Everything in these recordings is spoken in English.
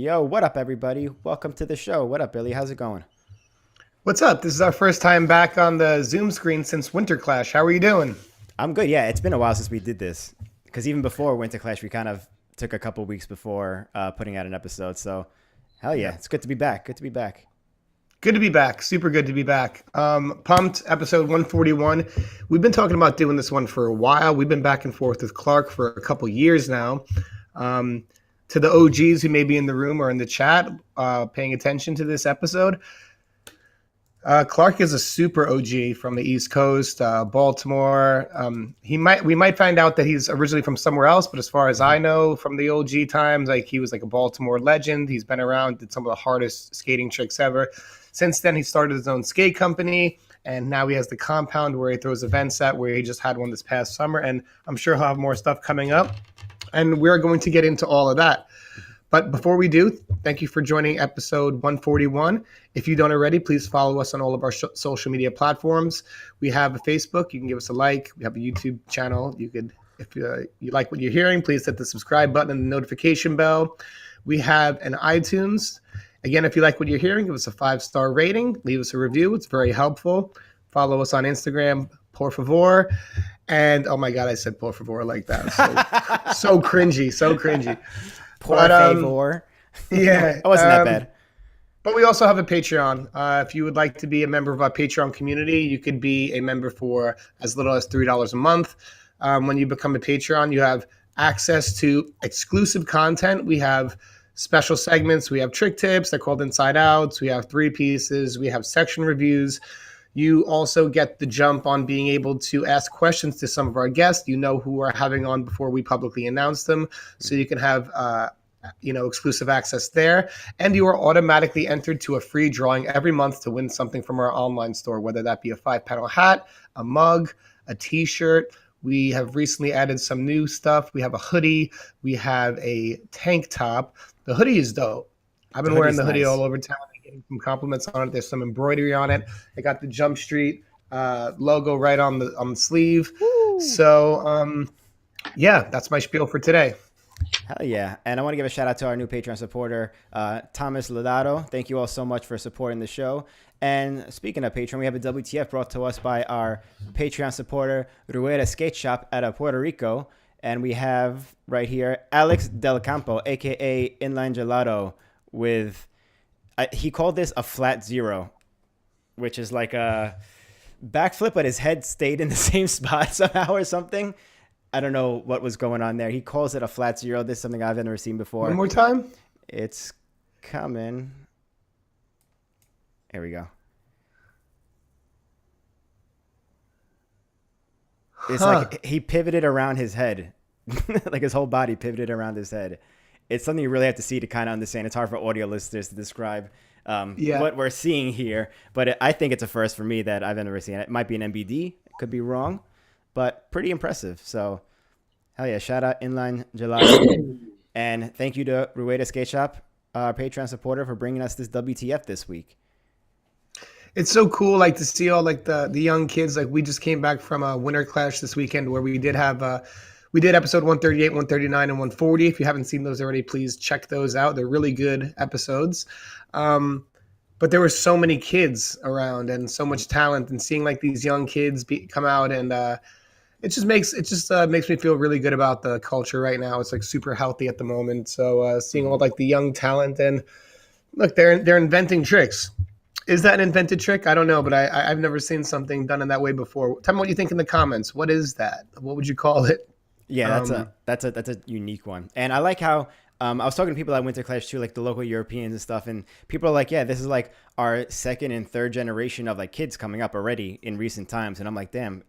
Yo, what up, everybody? Welcome to the show. What up, Billy? How's it going? What's up? This is our first time back on the Zoom screen since Winter Clash. How are you doing? I'm good. Yeah, it's been a while since we did this. Because even before Winter Clash, we kind of took a couple weeks before putting out an episode. So, hell yeah, it's good to be back. Good to be back. Good to be back. Super good to be back. Pumped, episode 141. We've been talking about doing this one for a while. We've been back and forth with Clark for a couple years now. To the OGs who may be in the room or in the chat paying attention to this episode, Clark is a super OG from the East Coast, Baltimore. We might find out that he's originally from somewhere else, but as far as I know from the OG times, like he was like a Baltimore legend. He's been around, did some of the hardest skating tricks ever. Since then, he started his own skate company, and now he has the compound where he throws events at, where he just had one this past summer, and I'm sure he'll have more stuff coming up, and we're going to get into all of that. But before we do, thank you for joining episode 141. If you don't already, please follow us on all of our social media platforms. We have a Facebook. You can give us a like. We have a YouTube channel. You could, if you like what you're hearing, please hit the subscribe button and the notification bell. We have an iTunes. Again, if you like what you're hearing, give us a 5-star rating. Leave us a review. It's very helpful. Follow us on Instagram, por favor. And, oh my God, I said por favor like that. So cringy, so cringy. Por favor. Yeah. It wasn't that bad. But we also have a Patreon. If you would like to be a member of our Patreon community, you could be a member for as little as $3 a month. When you become a Patreon, you have access to exclusive content. We have special segments. We have trick tips. They're called Inside Outs. We have 3 pieces. We have section reviews. You also get the jump on being able to ask questions to some of our guests. You know who we're having on before we publicly announce them. So you can have exclusive access there. And you are automatically entered to a free drawing every month to win something from our online store, whether that be a 5-panel hat, a mug, a t-shirt. We have recently added some new stuff. We have a hoodie. We have a tank top. The hoodie is dope. I've been wearing the hoodie all over town. Getting some compliments on it. There's some embroidery on it. I got the Jump Street logo right on the sleeve. Woo. So, that's my spiel for today. Hell yeah. And I want to give a shout out to our new Patreon supporter, Thomas Lodato. Thank you all so much for supporting the show. And speaking of Patreon, we have a WTF brought to us by our Patreon supporter, Rueda Skate Shop out of Puerto Rico. And we have right here Alex Del Campo, a.k.a. Inline Gelato, with, he called this a flat zero, which is like a backflip, but his head stayed in the same spot somehow or something. I don't know what was going on there. He calls it a flat zero. This is something I've never seen before. One more time. It's coming. Here we go. It's like he pivoted around his head. Like his whole body pivoted around his head. It's something you really have to see to kind of understand. It's hard for audio listeners to describe what we're seeing here. But I think it's a first for me that I've never seen. It might be an MBD. It could be wrong. But pretty impressive. So, hell yeah. Shout out Inline Gelato. And thank you to Rueda Skate Shop, our Patreon supporter, for bringing us this WTF this week. It's so cool, like, to see all, like, the young kids. Like, we just came back from a Winter Clash this weekend where we did have we did episode 138, 139, and 140. If you haven't seen those already, please check those out. They're really good episodes. But there were so many kids around and so much talent, and seeing, like, these young kids come out, and it just makes me feel really good about the culture right now. It's like super healthy at the moment. So seeing all like the young talent, and look, they're inventing tricks. Is that an invented trick? I don't know, but I've never seen something done in that way before. Tell me what you think in the comments. What is that? What would you call it? Yeah, that's a unique one. And I like how I was talking to people at Winter Clash too, like the local Europeans and stuff, and people are like, yeah, this is like our second and third generation of like kids coming up already in recent times. And I'm like, damn,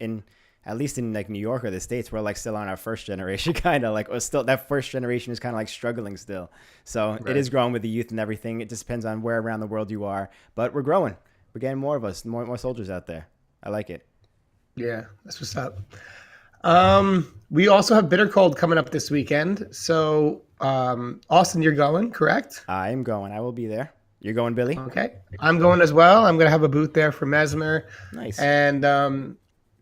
at least in like New York or the States, we're like still on our first generation, kind of like, or still that first generation is kind of like struggling still. So right. It is growing with the youth and everything. It just depends on where around the world you are, but we're growing. We're getting more of us, more soldiers out there. I like it. Yeah, that's what's up. We also have Bitter Cold coming up this weekend. So, Austin, you're going, correct? I am going. I will be there. You're going, Billy? Okay. I'm going as well. I'm going to have a booth there for Mesmer. Nice. And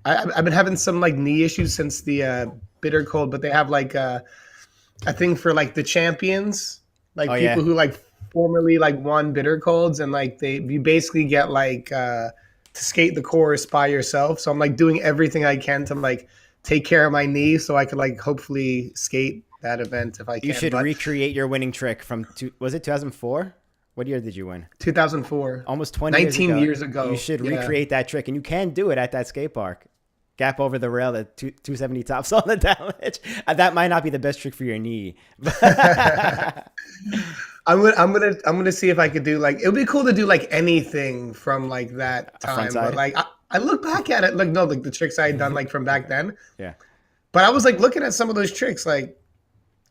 I've been having some like knee issues since the Bitter Cold, but they have like a thing for like the champions. like Oh yeah, people who like formerly like won bitter colds, and like you basically get like to skate the course by yourself. So I'm like doing everything I can to like take care of my knee so I could like hopefully skate that event if I you can. should But recreate your winning trick from was it 2004? What year did you win? 2004, Almost 20 years 19 ago. years You ago. should Yeah. recreate that trick, and you can do it at that skate park. Gap over the rail at 270 tops on the damage. That might not be the best trick for your knee. I'm gonna see if I could do like it would be cool to do like anything from like that A front time. But side? like I look back at it like no like the tricks I had done like from back then. Yeah. But I was like looking at some of those tricks like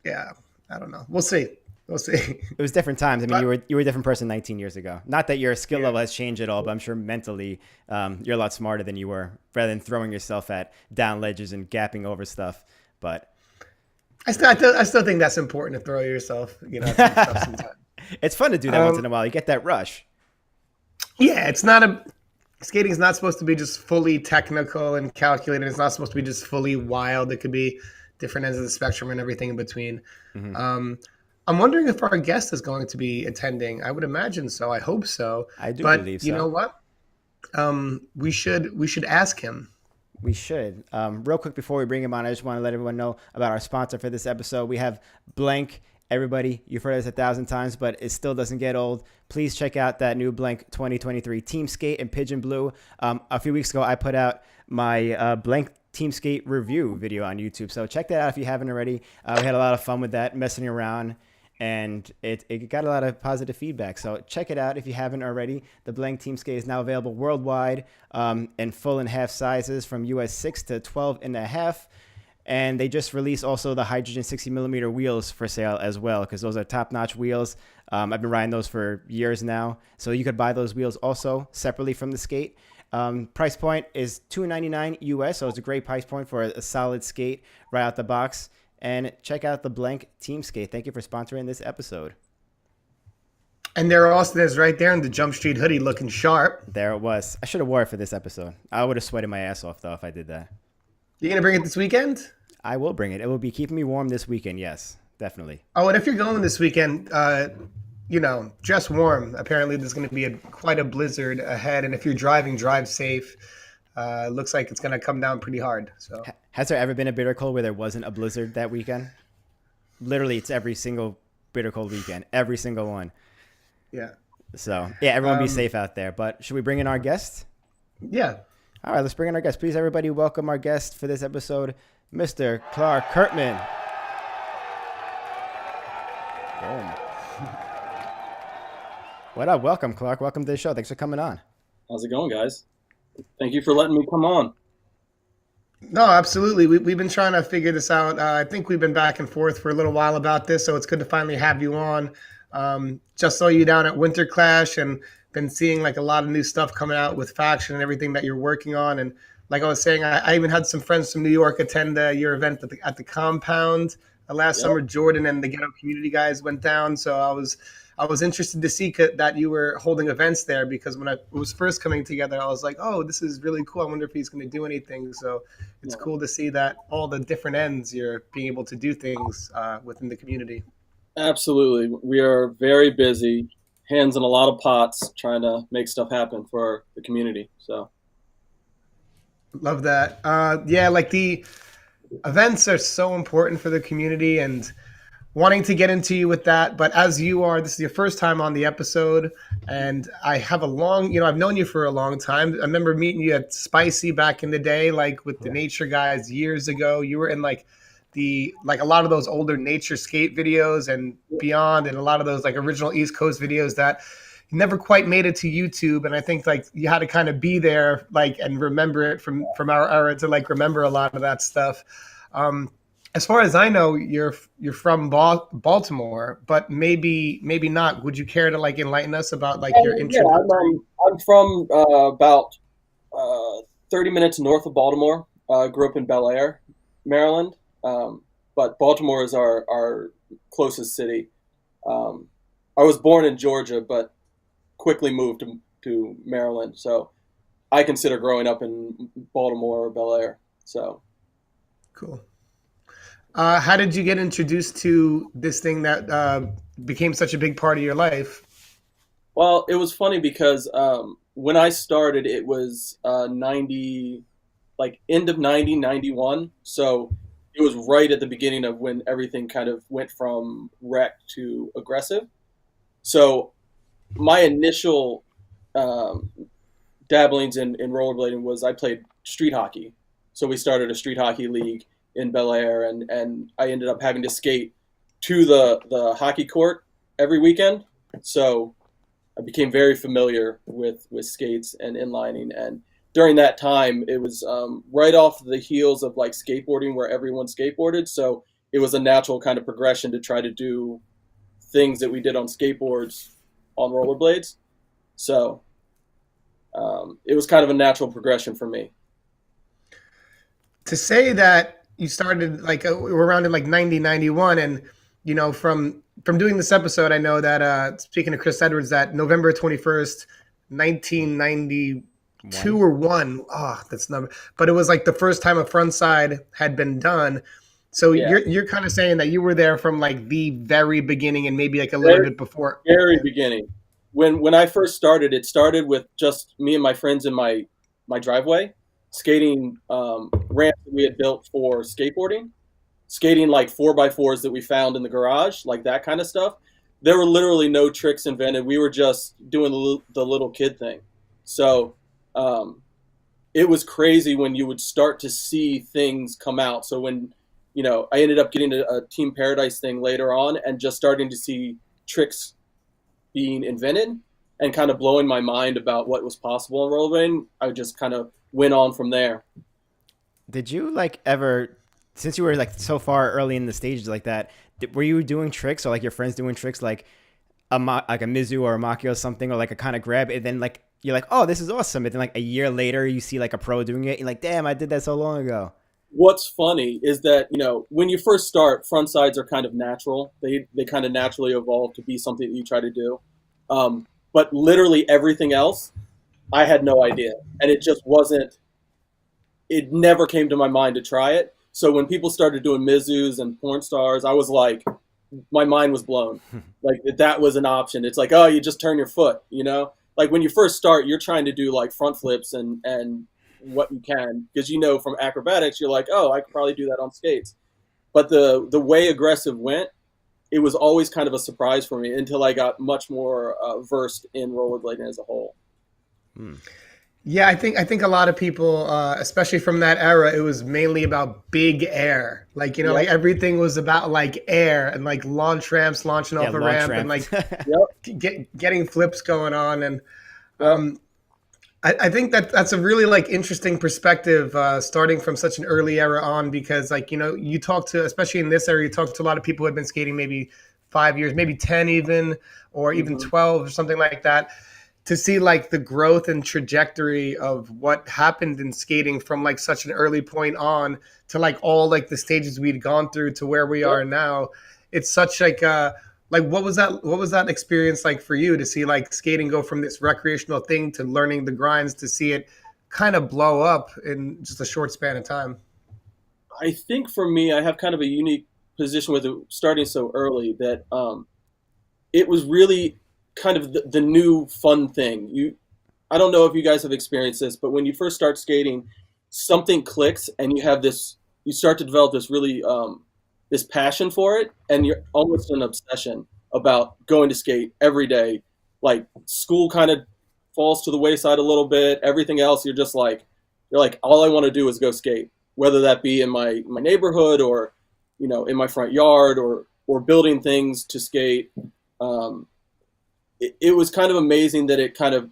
yeah, I don't know. We'll see. We'll see. It was different times. I mean, But you were a different person 19 years ago. Not that your skill yeah. level has changed at all, but I'm sure mentally you're a lot smarter than you were, rather than throwing yourself at down ledges and gapping over stuff. But I still think that's important to throw yourself, at some stuff sometimes. it's fun to do that once in a while. You get that rush. Yeah, skating is not supposed to be just fully technical and calculated. It's not supposed to be just fully wild. It could be different ends of the spectrum and everything in between. I'm wondering if our guest is going to be attending. I would imagine so. I hope so. I do But believe you so. know what? We should ask him. We should. Real quick before we bring him on, I just want to let everyone know about our sponsor for this episode. We have Blank. Everybody, you've heard this 1,000 times, but it still doesn't get old. Please check out that new Blank 2023 Team Skate in Pigeon Blue. A few weeks ago, I put out my Blank Team Skate review video on YouTube. So check that out if you haven't already. We had a lot of fun with that, messing around, and it got a lot of positive feedback. So check it out if you haven't already. The Blank Team Skate is now available worldwide in full and half sizes from US 6 to 12 and a half. And they just released also the Hydrogen 60 millimeter wheels for sale as well, because those are top-notch wheels. I've been riding those for years now. So you could buy those wheels also separately from the skate. Price point is $299 US, so it's a great price point for a solid skate right out the box. And check out the Blank Team Skate. Thank you for sponsoring this episode. And there also is right there in the Jump Street hoodie looking sharp. There it was. I should have wore it for this episode. I would have sweated my ass off, though, if I did that. You gonna bring it this weekend? I will bring it. It will be keeping me warm this weekend. Yes, definitely. Oh, and if you're going this weekend, dress warm. Apparently, there's going to be quite a blizzard ahead, and if you're driving, drive safe. Looks like it's going to come down pretty hard. So, Has there ever been a bitter cold where there wasn't a blizzard that weekend? Literally, it's every single bitter cold weekend, every single one. yeah, So, yeah, everyone be safe out there. But should we bring in our guest? yeah. All right, let's bring in our guest. Please, everybody, welcome our guest for this episode, Mr. Clark Kirkman. Boom. What up? Welcome, Clark. Welcome to the show. Thanks for coming on. How's it going, guys? Thank you for letting me come on. No, absolutely. We've been trying to figure this out. I think we've been back and forth for a little while about this, so it's good to finally have you on. Just saw you down at Winter Clash and been seeing like a lot of new stuff coming out with Faction and everything that you're working on. And like I was saying, I even had some friends from New York attend your event at the compound last summer. Jordan and the Ghetto Community guys went down, so I was interested to see that you were holding events there, because when it was first coming together, I was like, oh, this is really cool. I wonder if he's going to do anything. So it's cool to see that all the different ends you're being able to do things within the community. Absolutely. We are very busy, hands in a lot of pots, trying to make stuff happen for the community. So, love that. Yeah, like the events are so important for the community, and wanting to get into you with that. But as this is your first time on the episode, and I have I've known you for a long time. I remember meeting you at Spicy back in the day, like with the Nature guys years ago. You were in like a lot of those older nature skate videos and beyond, and a lot of those like original East Coast videos that never quite made it to YouTube. And I think like you had to kind of be there, like, and remember it from our era to like remember a lot of that stuff. As far as I know, you're from Baltimore, but maybe not. Would you care to like enlighten us about like your introduction? Yeah, I'm from about 30 minutes north of Baltimore. Grew up in Bel Air, Maryland, but Baltimore is our closest city. I was born in Georgia, but quickly moved to Maryland. So I consider growing up in Baltimore or Bel Air. So cool. How did you get introduced to this thing that became such a big part of your life? Well, it was funny because when I started, it was 90, like end of 90, 91. So it was right at the beginning of when everything kind of went from rec to aggressive. So my initial um, dabblings in rollerblading was I played street hockey. So we started a street hockey league in Bel Air, and I ended up having to skate to the hockey court every weekend. So I became very familiar with skates and inlining. And during that time, it was right off the heels of like skateboarding, where everyone skateboarded. So it was a natural kind of progression to try to do things that we did on skateboards on rollerblades. So it was kind of a natural progression for me. To say that you started like around in like 90, 91, and from doing this episode, I know that speaking of Chris Edwards, that November 21st, 1992 or one, that's number, but it was like the first time a front side had been done. So Yeah, you're kind of saying that you were there from like the very beginning and maybe like a little very, bit before. very beginning. When I first started, it started with just me and my friends in my driveway skating ramps that we had built for skateboarding, skating like four by fours that we found in the garage, like that kind of stuff. There were literally no tricks invented. We were just doing the little kid thing. So um, it was crazy when you would start to see things come out. So when I ended up getting a Team Paradise thing later on, and just starting to see tricks being invented and kind of blowing my mind about what was possible in rollerblading, I just kind of went on from there. Did you like ever, since you were like so far early in the stages like that, were you doing tricks or like your friends doing tricks like like a Mizu or a Maki or something, or like a kind of grab, and then like you're like, oh, this is awesome, and then like a year later you see like a pro doing it, you're like, damn, I did that so long ago. What's funny is that when you first start, front sides are kind of natural. They kind of naturally evolve to be something that you try to do. But literally everything else, I had no idea, and it just wasn't. It never came to my mind to try it. So when people started doing Mizus and porn stars, I was like, my mind was blown. Like that was an option. It's like, oh, you just turn your foot. Like when you first start, you're trying to do like front flips and what you can, because from acrobatics, you're like, oh, I could probably do that on skates. But the way aggressive went, it was always kind of a surprise for me until I got much more versed in rollerblading as a whole. Hmm. Yeah, I think a lot of people, especially from that era, it was mainly about big air. Like, Yep. like everything was about like air and like launch ramps, launching Yeah, off a launch ramp, and ramp. like Yep. getting flips going on. And Yep. um, I think that's a really like interesting perspective, starting from such an early era on, because like, you talk to, especially in this area, you talk to a lot of people who have been skating maybe 5 years, maybe 10 even, or even Hmm. 12 or something like that, to see like the growth and trajectory of what happened in skating from like such an early point on to like all like the stages we'd gone through to where we Yep. are now. It's such like what was that experience like for you to see like skating go from this recreational thing to learning the grinds, to see it kind of blow up in just a short span of time? I think for me, I have kind of a unique position with it starting so early that it was really kind of the new fun thing. I don't know if you guys have experienced this, but when you first start skating, something clicks and you start to develop this really this passion for it, and you're almost an obsession about going to skate every day. Like school kind of falls to the wayside a little bit. Everything else, you're like, all I want to do is go skate, whether that be in my neighborhood or in my front yard or building things to skate. Um, it was kind of amazing that it kind of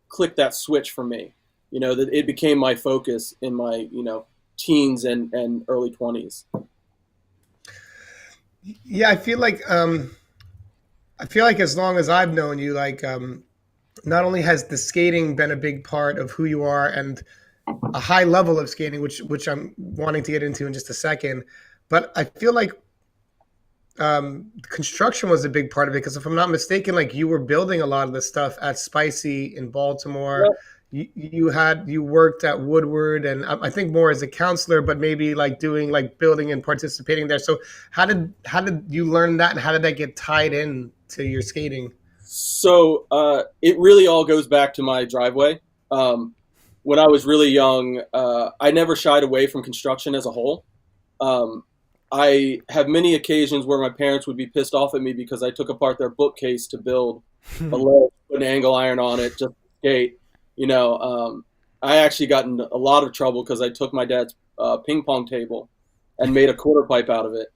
clicked that switch for me. That it became my focus in my teens and early 20s. Yeah, I feel like as long as I've known you, like not only has the skating been a big part of who you are and a high level of skating, which I'm wanting to get into in just a second, but I feel like construction was a big part of it, because if I'm not mistaken, like you were building a lot of the stuff at Spicy in Baltimore. Yep. you worked at Woodward, and I think more as a counselor, but maybe like doing like building and participating there. So how did you learn that, and how did that get tied in to your skating? So it really all goes back to my driveway. When I was really young, I never shied away from construction as a whole. Um, I have many occasions where my parents would be pissed off at me because I took apart their bookcase to build a ledge, put an angle iron on it, just to skate. You know, I actually got in a lot of trouble because I took my dad's ping pong table and made a quarter pipe out of it,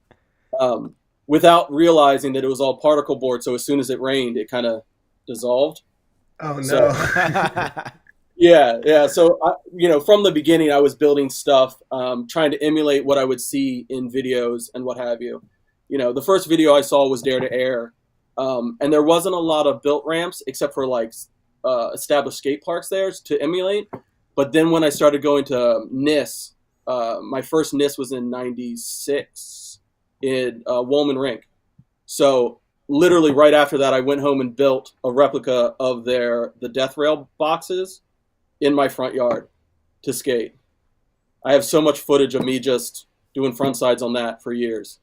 without realizing that it was all particle board. So as soon as it rained, it kind of dissolved. Oh no. So yeah. So from the beginning, I was building stuff, trying to emulate what I would see in videos and what have you. The first video I saw was Dare to Air, and there wasn't a lot of built ramps except for like established skate parks there to emulate. But then when I started going to NISS, my first NISS was in '96 in Woolman Rink. So literally right after that, I went home and built a replica of the death rail boxes in my front yard to skate. I have so much footage of me just doing front sides on that for years.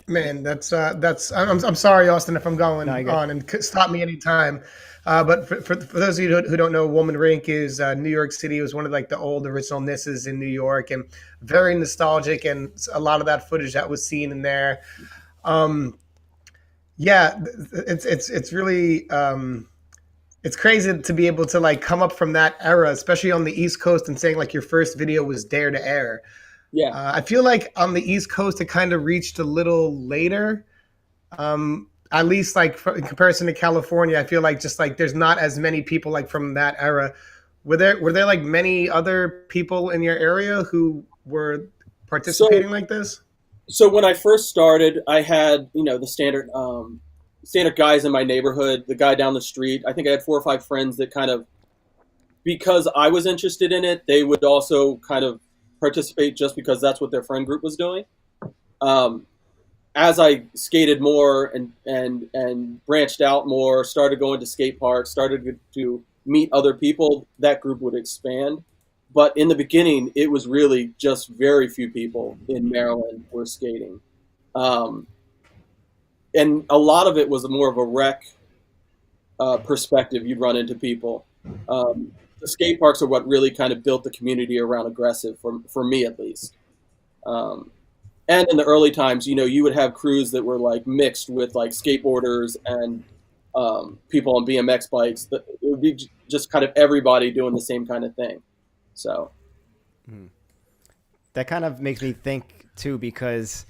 Man, that's I'm sorry, Austin, if I'm going on, and stop me anytime. But for those of you who don't know, Woolman Rink is New York City. It was one of like the old original NISSes in New York, and very nostalgic, and a lot of that footage that was seen in there. Yeah, it's really it's crazy to be able to like come up from that era, especially on the East Coast, and saying like your first video was Dare to Air. Yeah. I feel like on the East Coast, it kind of reached a little later. At least like in comparison to California, I feel like just like there's not as many people like from that era. Were there like many other people in your area who were participating like this? So when I first started, I had, the standard guys in my neighborhood, the guy down the street. I think I had 4 or 5 friends that kind of, because I was interested in it, they would also kind of participate just because that's what their friend group was doing. As I skated more and branched out more, started going to skate parks, started to meet other people, that group would expand. But in the beginning, it was really just very few people in Maryland were skating. And a lot of it was more of a rec perspective. You'd run into people. The skate parks are what really kind of built the community around aggressive, for me at least. And in the early times, you would have crews that were like mixed with like skateboarders and people on BMX bikes. It would be just kind of everybody doing the same kind of thing. So that kind of makes me think too, because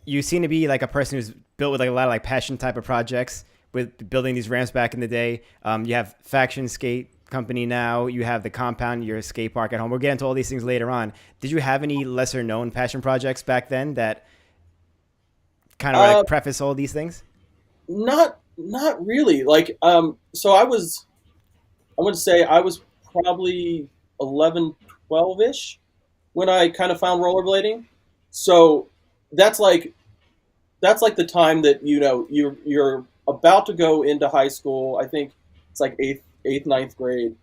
you seem to be like a person who's built with like a lot of like passion type of projects with building these ramps back in the day. You have Faction Skate Company now, you have the compound, your skate park at home. We'll get into all these things later on. Did you have any lesser known passion projects back then that kind of like preface all these things? Not really. Like, so I would say I was probably 11, 12-ish when I kind of found rollerblading. So that's like the time that, you're about to go into high school. I think it's like eighth, ninth grade.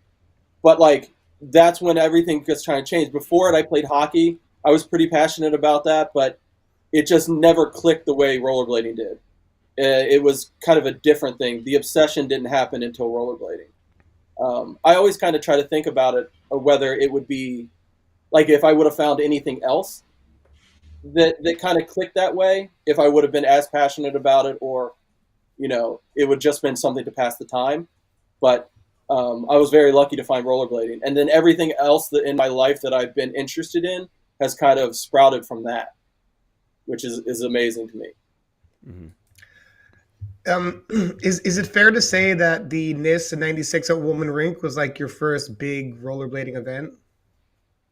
But like, that's when everything gets trying to change. Before it, I played hockey. I was pretty passionate about that, but it just never clicked the way rollerblading did. It was kind of a different thing. The obsession didn't happen until rollerblading. I always kind of try to think about it, or whether it would be like if I would have found anything else that kind of clicked that way, if I would have been as passionate about it, or, it would just been something to pass the time. But I was very lucky to find rollerblading. And then everything else that in my life that I've been interested in has kind of sprouted from that, which is amazing to me. Mm-hmm. Is it fair to say that the NISS in '96 at Woolman Rink was like your first big rollerblading event?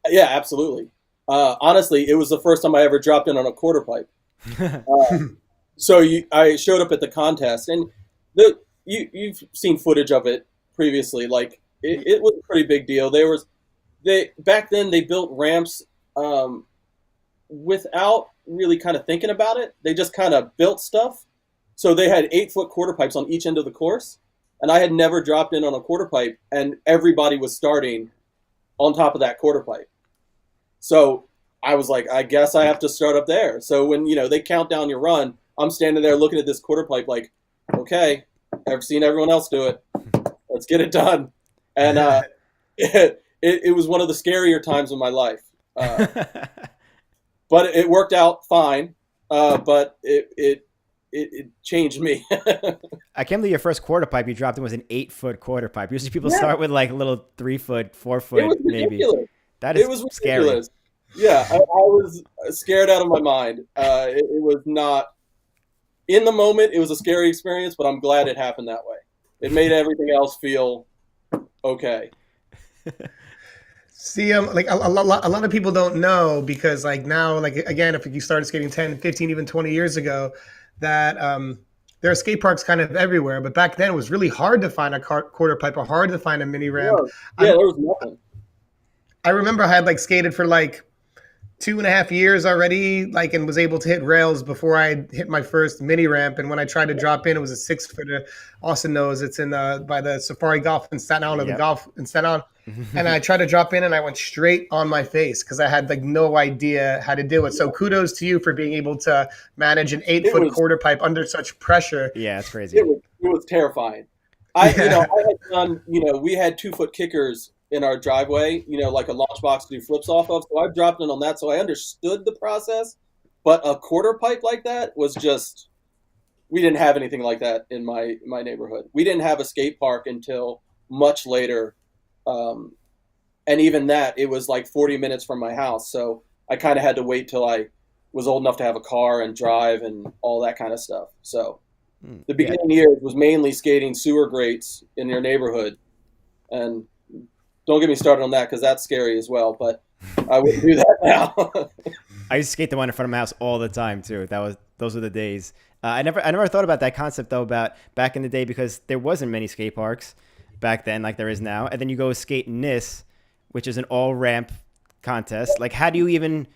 Yeah, absolutely. Honestly, it was the first time I ever dropped in on a quarter pipe. So I showed up at the contest, and you've seen footage of it previously. Like it was a pretty big deal. Back then they built ramps without really kind of thinking about it. They just kind of built stuff. So they had 8-foot quarter pipes on each end of the course, and I had never dropped in on a quarter pipe, and everybody was starting on top of that quarter pipe. So I was like, I guess I have to start up there. So when, they count down your run, I'm standing there looking at this quarter pipe like, okay, I've seen everyone else do it. Let's get it done. And it was one of the scarier times of my life. But it worked out fine. But it changed me. I can't believe your first quarter pipe you dropped in was an 8-foot quarter pipe. Usually people start with like little 3-foot, 4-foot, maybe. That is scary. Yeah, I was scared out of my mind. It was not, in the moment, it was a scary experience, but I'm glad it happened that way. It made everything else feel okay. See, like a lot of people don't know, because like now, like again, if you started skating 10, 15, even 20 years ago, that there are skate parks kind of everywhere. But back then it was really hard to find a quarter pipe or hard to find a mini ramp. Yeah, there was nothing. I remember I had like skated for like 2.5 years already, like, and was able to hit rails before I hit my first mini ramp. And when I tried to drop in, it was a 6-footer. Austin knows it's in by the Safari Golf in Staten Island, or the golf in Staten Island. And I tried to drop in, and I went straight on my face because I had like no idea how to do it. So kudos to you for being able to manage an 8-foot quarter pipe under such pressure. Yeah, it's crazy. It was terrifying. I had done, we had 2-foot kickers in our driveway, like a launch box to do flips off of. So I dropped in on that. So I understood the process, but a quarter pipe like that was just, we didn't have anything like that in my neighborhood. We didn't have a skate park until much later. And even that, it was like 40 minutes from my house. So I kind of had to wait till I was old enough to have a car and drive and all that kind of stuff. So the beginning years was mainly skating sewer grates in your neighborhood. And don't get me started on that, because that's scary as well. But I wouldn't do that now. I used to skate the one in front of my house all the time too. Those were the days. I never thought about that concept though, about back in the day, because there wasn't many skate parks back then like there is now. And then you go skate NISS, which is an all ramp contest. Like, how do you even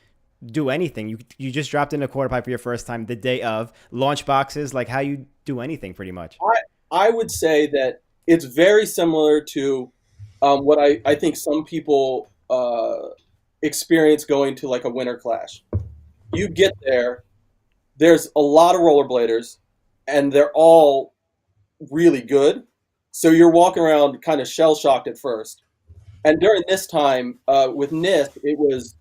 do anything? You just dropped in a quarter pipe for your first time the day of. Launch boxes, like how you do anything pretty much. I would say that it's very similar to what I think some people experience going to like a Winter Clash. You get there, there's a lot of rollerbladers, and they're all really good. So you're walking around kind of shell-shocked at first. And during this time with NISS, it was,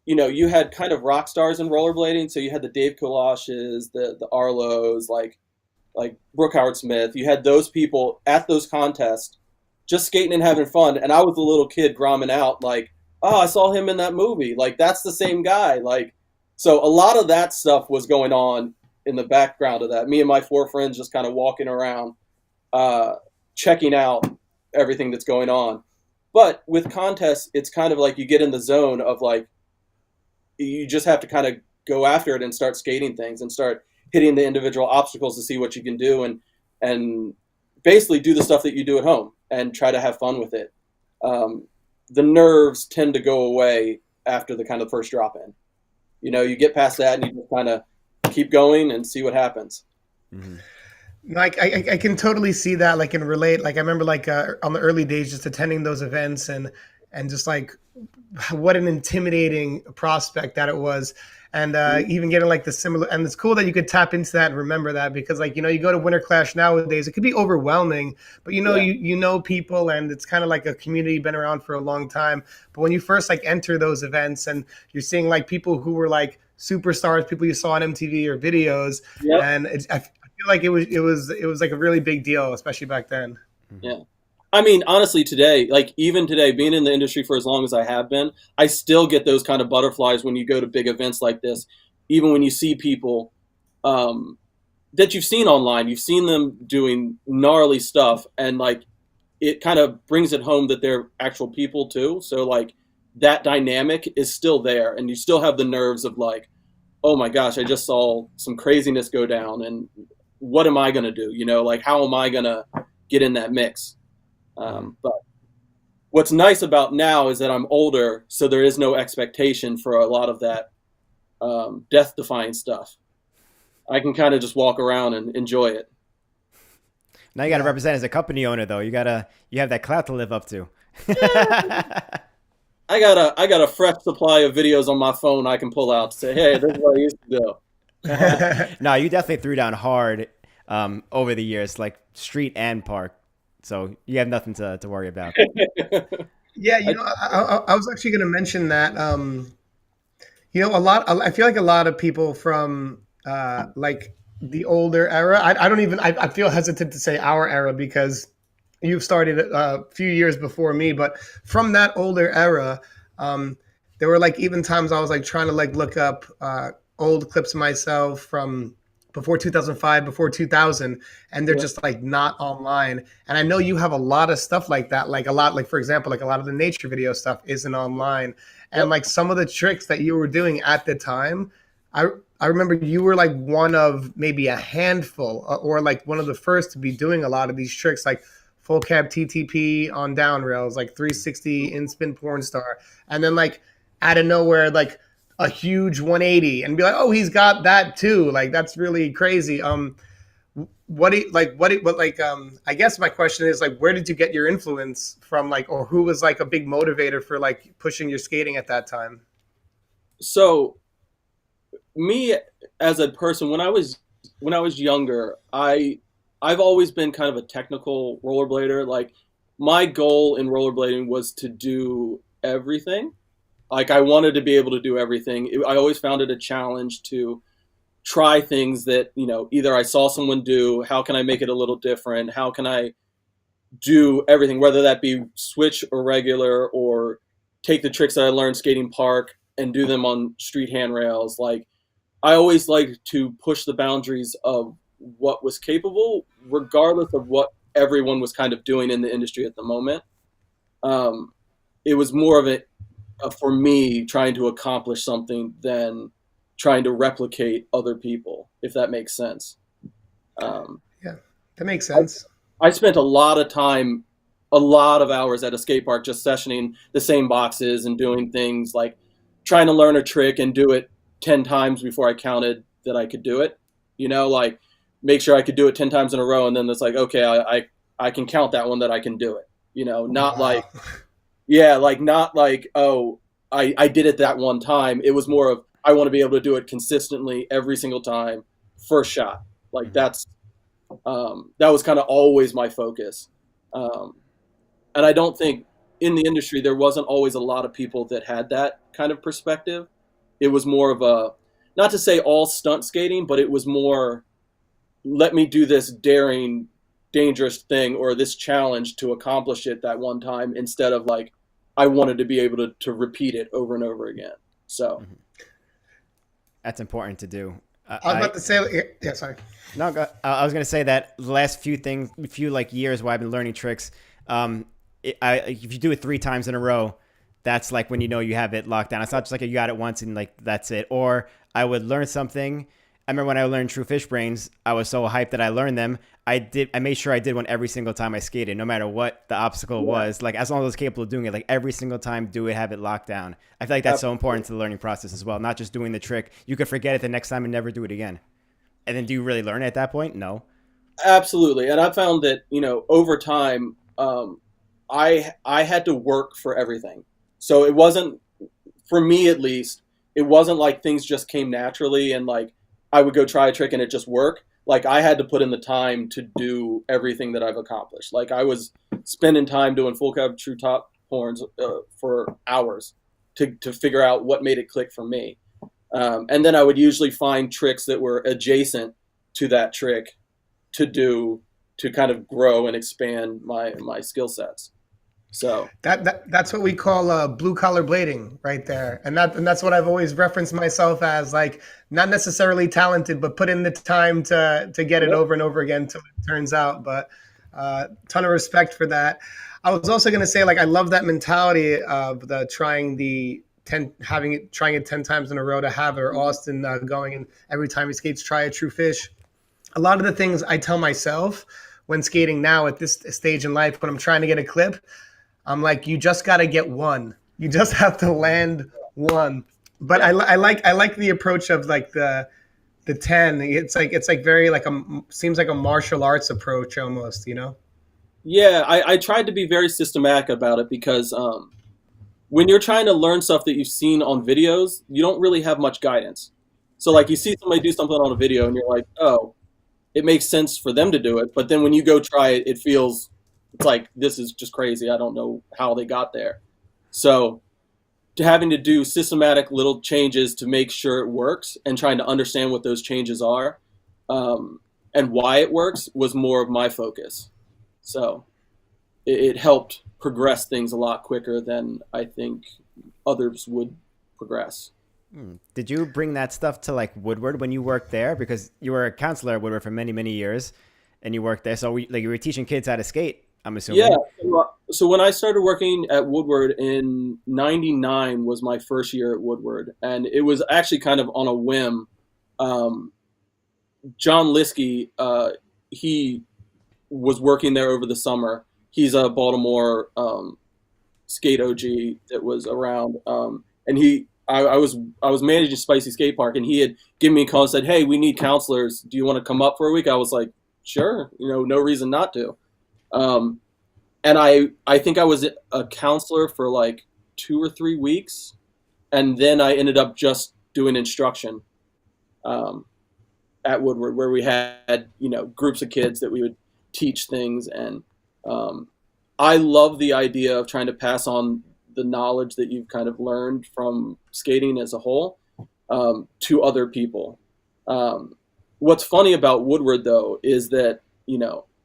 you had kind of rock stars in rollerblading. So you had the Dave Kolashes, the Arlos, like Brooke Howard Smith. You had those people at those contests just skating and having fun. And I was a little kid gromming out like, oh, I saw him in that movie. Like, that's the same guy. Like, so a lot of that stuff was going on in the background of that. Me and my 4 friends just kind of walking around, checking out everything that's going on. But with contests, it's kind of like you get in the zone of like, you just have to kind of go after it and start skating things and start hitting the individual obstacles to see what you can do, and basically do the stuff that you do at home and try to have fun with it. The nerves tend to go away after the kind of first drop in. You get past that and you just kind of keep going and see what happens. Mm-hmm. Like I can totally see that, like, and relate. Like I remember like on the early days just attending those events and just like what an intimidating prospect that it was. And even getting like the similar, and it's cool that you could tap into that and remember that, because like, you go to Winter Clash nowadays, it could be overwhelming, but you know people, and it's kind of like a community been around for a long time. But when you first like enter those events and you're seeing like people who were like superstars, people you saw on MTV or videos, and I feel like it was like a really big deal, especially back then. Yeah. I mean, honestly, today, like even today, being in the industry for as long as I have been, I still get those kind of butterflies when you go to big events like this. Even when you see people that you've seen online, you've seen them doing gnarly stuff, and like it kind of brings it home that they're actual people too. So like that dynamic is still there, and you still have the nerves of like, oh my gosh, I just saw some craziness go down, and what am I going to do? Like how am I going to get in that mix? But what's nice about now is that I'm older, so there is no expectation for a lot of that death-defying stuff. I can kind of just walk around and enjoy it. Now you got to represent as a company owner, though. You have that clout to live up to. I got a fresh supply of videos on my phone I can pull out to say, hey, this is what I used to do. No, you definitely threw down hard over the years, like street and park. So you have nothing to worry about. Yeah, I was actually going to mention that. I feel like a lot of people from like the older era. I feel hesitant to say our era because you've started a few years before me, but from that older era, there were like even times I was like trying to like look up old clips myself from before 2005, before 2000, and they're just like not online. And I know you have a lot of stuff like that, like a lot, like for example, like a lot of the nature video stuff isn't online. And like some of the tricks that you were doing at the time, I remember you were like one of maybe a handful or like one of the first to be doing a lot of these tricks, like full cab TTP on down rails, like 360 in spin porn star. And then like out of nowhere, like a huge 180 and be like, oh, he's got that too. Like, that's really crazy. I guess my question is like, where did you get your influence from? Like, or who was like a big motivator for like pushing your skating at that time? So me as a person, when I was younger, I've always been kind of a technical rollerblader. Like my goal in rollerblading was to do everything. Like I wanted to be able to do everything. I always found it a challenge to try things that, either I saw someone do, how can I make it a little different? How can I do everything, whether that be switch or regular, or take the tricks that I learned skating park and do them on street handrails. Like I always liked to push the boundaries of what was capable, regardless of what everyone was kind of doing in the industry at the moment. It was more of it for me trying to accomplish something than trying to replicate other people, if that makes sense. Yeah, that makes sense. I spent a lot of hours at a skate park just sessioning the same boxes and doing things like trying to learn a trick and do it 10 times before I counted that I could do it. Like make sure I could do it 10 times in a row. And then it's like, okay, I can count that one that I can do it, not like, yeah, like not like, oh, I did it that one time. It was more of, I want to be able to do it consistently every single time, first shot. Like that was kind of always my focus. And I don't think in the industry, there wasn't always a lot of people that had that kind of perspective. It was more of a, not to say all stunt skating, but it was more, let me do this daring, dangerous thing or this challenge to accomplish it that one time, instead of like, I wanted to be able to repeat it over and over again. So that's important to do. I was about to say, yeah, sorry. No, I was going to say that the last few like years where I've been learning tricks, if you do it 3 times in a row, that's like when you have it locked down. It's not just like you got it once and like that's it. Or I would learn something. I remember when I learned True Fish Brains, I was so hyped that I learned them. I made sure I did one every single time I skated, no matter what the obstacle was. Like as long as I was capable of doing it, like every single time, have it locked down. I feel like that's so important to the learning process as well. Not just doing the trick. You could forget it the next time and never do it again. And then do you really learn it at that point? No. Absolutely. And I found that, over time, I had to work for everything. So it wasn't, for me at least, it wasn't like things just came naturally and like I would go try a trick and it just worked. Like I had to put in the time to do everything that I've accomplished. Like I was spending time doing full cab true top horns for hours to figure out what made it click for me. And then I would usually find tricks that were adjacent to that trick to kind of grow and expand my skill sets. So that's what we call blue collar blading right there, and that's what I've always referenced myself as, like not necessarily talented, but put in the time to get it over and over again until it turns out. But ton of respect for that. I was also going to say, like, I love that mentality of the trying it 10 times in a row to have it, or Austin going and every time he skates, try a true fish. A lot of the things I tell myself when skating now at this stage in life, when I'm trying to get a clip, I'm like, you just got to get one. You just have to land one. But I like the approach of like the the 10. It's like very like seems like a martial arts approach almost, you know? Yeah, I tried to be very systematic about it because when you're trying to learn stuff that you've seen on videos, you don't really have much guidance. So like you see somebody do something on a video and you're like, oh, it makes sense for them to do it. But then when you go try it, it's like, this is just crazy. I don't know how they got there. So having to do systematic little changes to make sure it works and trying to understand what those changes are and why it works was more of my focus. So it helped progress things a lot quicker than I think others would progress. Did you bring that stuff to like Woodward when you worked there? Because you were a counselor at Woodward for many, many years and you worked there. So you were teaching kids how to skate, I'm assuming. Yeah. So when I started working at Woodward in '99 was my first year at Woodward. And it was actually kind of on a whim. John Liskey, he was working there over the summer. He's a Baltimore skate OG that was around. And I was managing Spicy Skate Park, and he had given me a call and said, "Hey, we need counselors. Do you want to come up for a week?" I was like, "Sure, no reason not to." And I think I was a counselor for like 2 or 3 weeks, and then I ended up just doing instruction at Woodward, where we had groups of kids that we would teach things, and I love the idea of trying to pass on the knowledge that you've kind of learned from skating as a whole to other people. What's funny about Woodward, though, is that,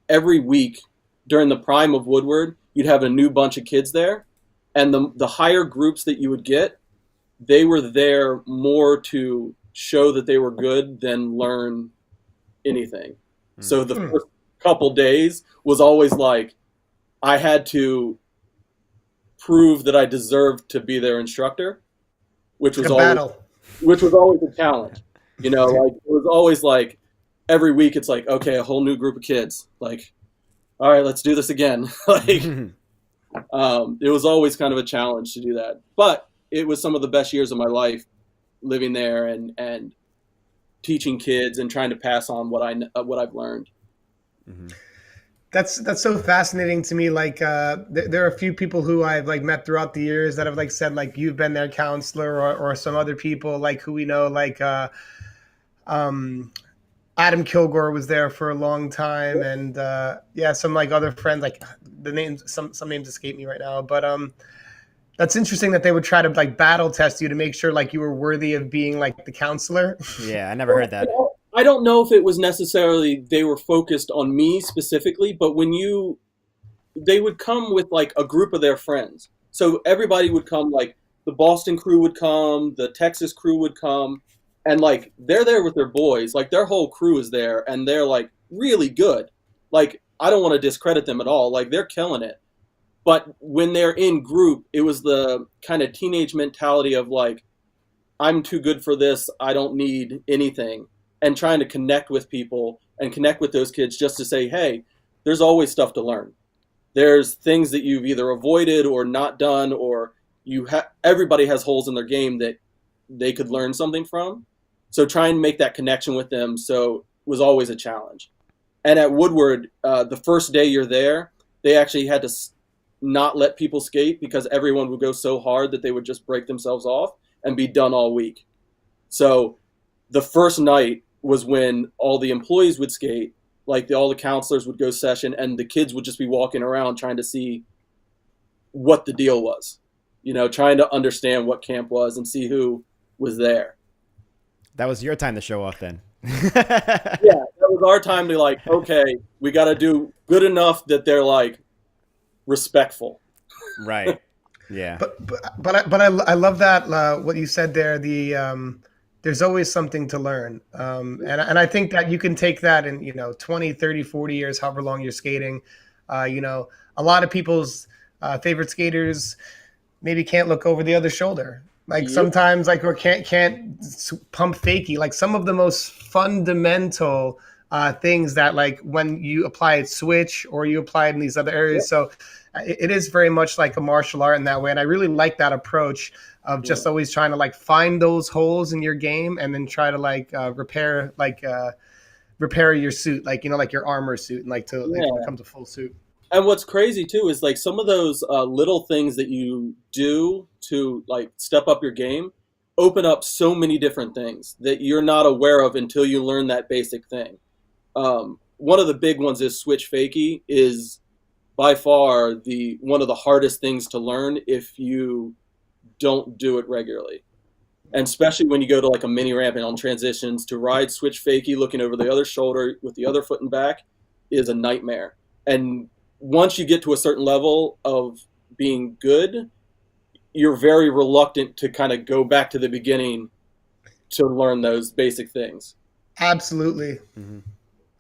every week during the prime of Woodward, you'd have a new bunch of kids there. And the higher groups that you would get, they were there more to show that they were good than learn anything. So the first couple days was always like, I had to prove that I deserved to be their instructor, which was always a challenge. Like it was always like every week it's like, okay, a whole new group of kids. Like, all right, let's do this again. It was always kind of a challenge to do that. But it was some of the best years of my life living there and teaching kids and trying to pass on what I've learned. Mm-hmm. That's so fascinating to me. Like there are a few people who I've like met throughout the years that have like said like you've been their counselor, or some other people like who we know, like Adam Kilgore was there for a long time, and some like other friends, like the names, some names escape me right now, but that's interesting that they would try to like battle test you to make sure like you were worthy of being like the counselor. Yeah, I never heard that. I don't know if it was necessarily they were focused on me specifically, but they would come with like a group of their friends. So everybody would come, like the Boston crew would come, the Texas crew would come, and like they're there with their boys, like their whole crew is there, and they're like really good. Like I don't want to discredit them at all, like they're killing it. But when they're in group, it was the kind of teenage mentality of like, I'm too good for this, I don't need anything. And trying to connect with people and connect with those kids just to say, hey, there's always stuff to learn. There's things that you've either avoided or not done, or everybody has holes in their game that they could learn something from. So try and make that connection with them. So it was always a challenge. And at Woodward, the first day you're there, they actually had to not let people skate because everyone would go so hard that they would just break themselves off and be done all week. So the first night was when all the employees would skate, like all the counselors would go session, and the kids would just be walking around trying to see what the deal was, trying to understand what camp was and see who was there. That was your time to show off then. Yeah, that was our time to like, okay, we got to do good enough that they're like respectful. Right. Yeah. But I love that what you said there. There's always something to learn. And I think that you can take that in, 20, 30, 40 years, however long you're skating. A lot of people's favorite skaters maybe can't look over the other shoulder. Like sometimes or can't pump fakie. Like some of the most fundamental things that like when you apply it switch or you apply it in these other areas. So it is very much like a martial art in that way. And I really like that approach of just always trying to like find those holes in your game and then try to like repair your suit, like, you know, like your armor suit, and like to like, it becomes a full suit. And what's crazy too is like some of those little things that you do to like step up your game open up so many different things that you're not aware of until you learn that basic thing. One of the big ones is switch fakie is by far one of the hardest things to learn if you don't do it regularly. And especially when you go to like a mini ramp and on transitions, to ride switch fakie looking over the other shoulder with the other foot and back is a nightmare. And once you get to a certain level of being good, you're very reluctant to kind of go back to the beginning to learn those basic things. Absolutely. Mm-hmm.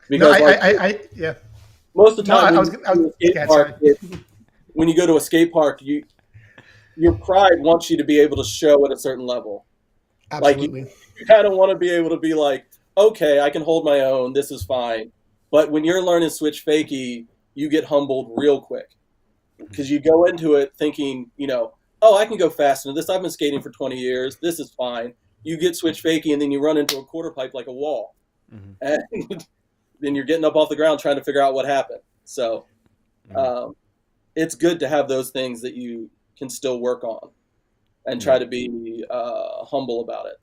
Because yeah. Most of the time when you go to a skate park, your pride wants you to be able to show at a certain level. Absolutely. Like you kind of want to be able to be like, okay, I can hold my own. This is fine. But when you're learning switch fakie, you get humbled real quick because you go into it thinking, you know, oh, I can go faster than this. I've been skating for 20 years. This is fine. You get switch fakie and then you run into a quarter pipe like a wall. Mm-hmm. And then you're getting up off the ground trying to figure out what happened. So it's good to have those things that you can still work on and try to be humble about it.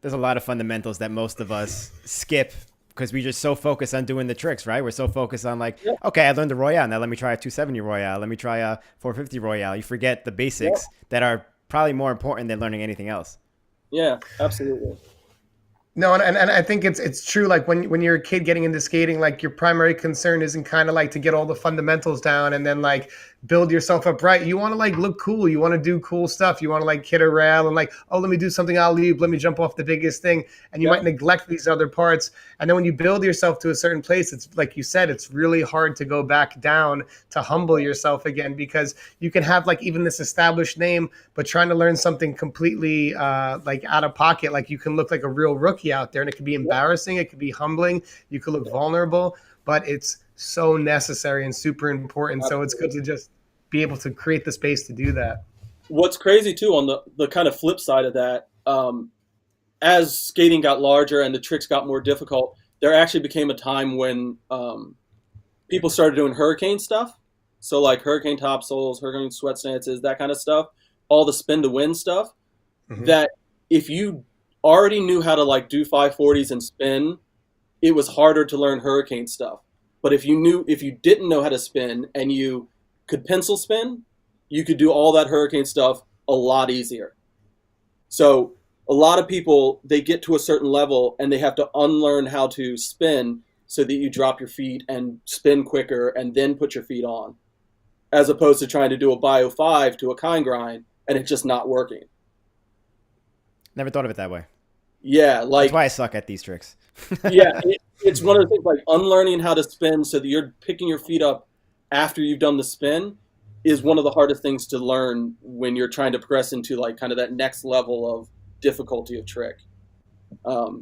There's a lot of fundamentals that most of us skip because we're just so focused on doing the tricks, right? We're so focused on like, okay, I learned the Royale. Now let me try a 270 Royale. Let me try a 450 Royale. You forget the basics that are probably more important than learning anything else. Yeah, absolutely. No, and I think it's true. Like when you're a kid getting into skating, like your primary concern isn't kind of like to get all the fundamentals down and then like build yourself up right. You want to like look cool. You want to do cool stuff. You want to like hit a rail and like, oh, let me do something alley-oop. Let me jump off the biggest thing. And you might neglect these other parts. And then when you build yourself to a certain place, it's like you said, it's really hard to go back down to humble yourself again, because you can have like even this established name, but trying to learn something completely like out of pocket, like you can look like a real rookie out there, and it could be embarrassing. It could be humbling. You could look vulnerable, but it's so necessary and super important. So it's good to just be able to create the space to do that. What's crazy too, on the kind of flip side of that, as skating got larger and the tricks got more difficult, there actually became a time when people started doing hurricane stuff. So like hurricane topsoils, hurricane sweat stances, that kind of stuff, all the spin to win stuff, that if you already knew how to like do 540s and spin, it was harder to learn hurricane stuff. But if you didn't know how to spin and you could pencil spin, you could do all that hurricane stuff a lot easier. So a lot of people, they get to a certain level and they have to unlearn how to spin so that you drop your feet and spin quicker and then put your feet on, as opposed to trying to do a bio 5 to a kind grind and it's just not working. Never thought of it that way. Yeah, like that's why I suck at these tricks. It's one of the things, like unlearning how to spin so that you're picking your feet up after you've done the spin is one of the hardest things to learn when you're trying to progress into like kind of that next level of difficulty of trick.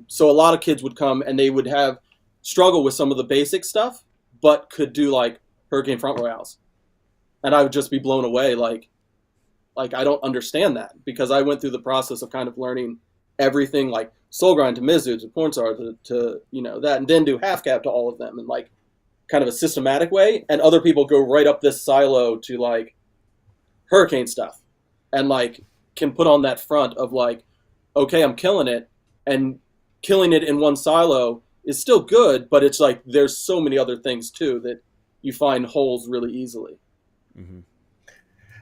So a lot of kids would come and they would have struggle with some of the basic stuff, but could do like hurricane front royales, and I would just be blown away. Like I don't understand that, because I went through the process of kind of learning everything, like soul grind to Mizu to Pornstar to you know that, and then do half cap to all of them in like kind of a systematic way. And other people go right up this silo to like hurricane stuff and like can put on that front of like, okay, I'm killing it, and killing it in one silo is still good, but it's like there's so many other things too that you find holes really easily. Mm-hmm.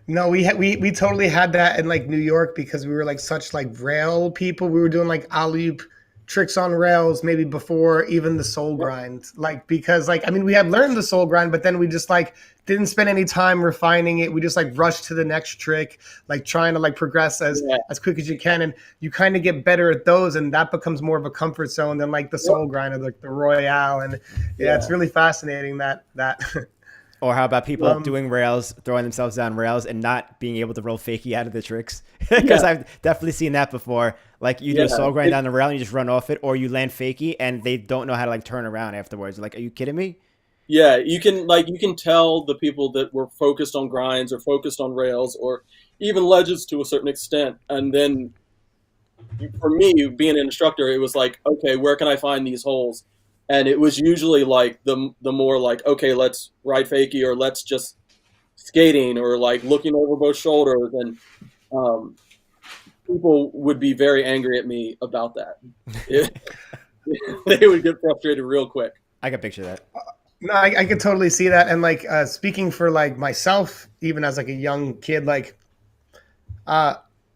No, we totally had that in like New York, because we were like such like rail people. We were doing like alley-oop tricks on rails maybe before even the soul grind, like because like I mean we had learned the soul grind, but then we just like didn't spend any time refining it. We just like rushed to the next trick, like trying to like progress as quick as you can, and you kind of get better at those, and that becomes more of a comfort zone than like the soul grind or like the Royale. And it's really fascinating that Or how about people doing rails, throwing themselves down rails and not being able to roll fakie out of the tricks? Because I've definitely seen that before. Like you do a soul grind down the rail and you just run off it, or you land fakie and they don't know how to like turn around afterwards. Like, are you kidding me? Yeah, you can tell the people that were focused on grinds or focused on rails or even ledges to a certain extent. And then for me, being an instructor, it was like, okay, where can I find these holes? And it was usually like the more like, okay, let's ride fakie or let's just skating or like looking over both shoulders. And um, people would be very angry at me about that. They would get frustrated real quick. I can picture that. No, I could totally see that. And like speaking for like myself, even as like a young kid, like uh,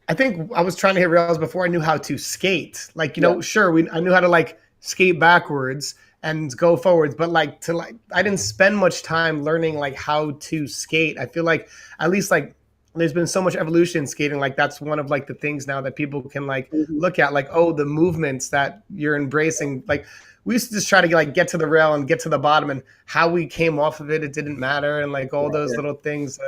I think I was trying to hit rails before I knew how to skate. Like, Yeah. sure, I knew how to like skate backwards and go forwards, but I didn't spend much time learning like how to skate. I feel like at least like there's been so much evolution in skating. Like that's one of like the things now that people can like Mhm. look at, like, oh, the movements that you're embracing. Like we used to just try to like get to the rail and get to the bottom, and how we came off of it, it didn't matter, and like all those Yeah. little things.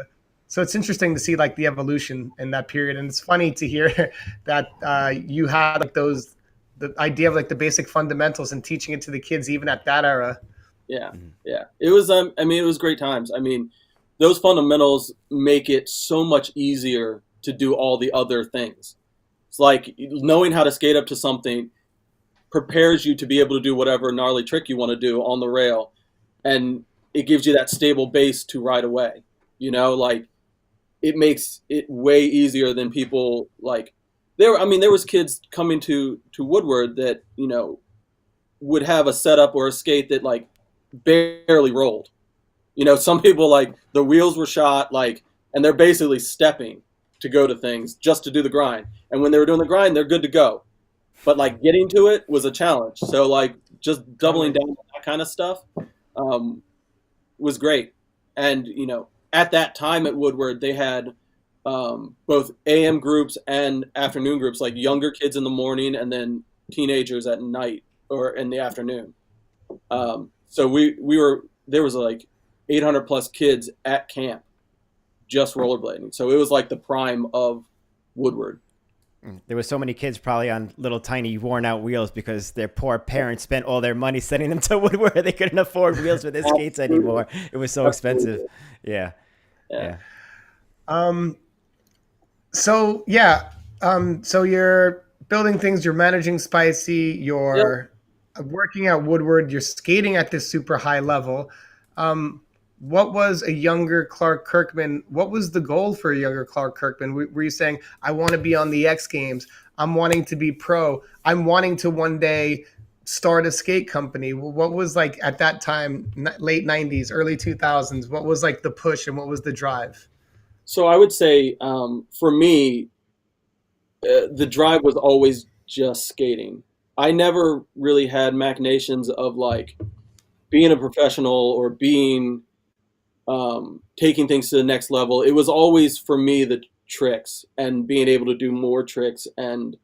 So it's interesting to see like the evolution in that period, and it's funny to hear that you had like the idea of like the basic fundamentals and teaching it to the kids even at that era. Yeah, yeah. It was. I mean, it was great times. I mean, those fundamentals make it so much easier to do all the other things. It's like knowing how to skate up to something prepares you to be able to do whatever gnarly trick you want to do on the rail, and it gives you that stable base to ride away. Like it makes it way easier than people like. I mean, there was kids coming to Woodward that would have a setup or a skate that like barely rolled. Some people like the wheels were shot like, and they're basically stepping to go to things just to do the grind. And when they were doing the grind, they're good to go. But like getting to it was a challenge. So like just doubling down on that kind of stuff um, was great. And at that time at Woodward, they had both AM groups and afternoon groups, like younger kids in the morning and then teenagers at night or in the afternoon. So we were there was like 800 plus kids at camp just rollerblading. So it was like the prime of Woodward. There were so many kids probably on little tiny worn out wheels because their poor parents spent all their money sending them to Woodward. They couldn't afford wheels for their skates anymore. It was so expensive. Yeah. Yeah. So yeah, so you're building things, you're managing Spicy, you're working at Woodward, you're skating at this super high level. What was a younger Clark Kirkman? What was the goal for a younger Clark Kirkman? Were you saying, I want to be on the X Games, I'm wanting to be pro, I'm wanting to one day start a skate company? What was like at that time, late 90s, early 2000s, what was like the push and what was the drive? So I would say for me, the drive was always just skating. I never really had machinations of like being a professional or being taking things to the next level. It was always for me the tricks and being able to do more tricks and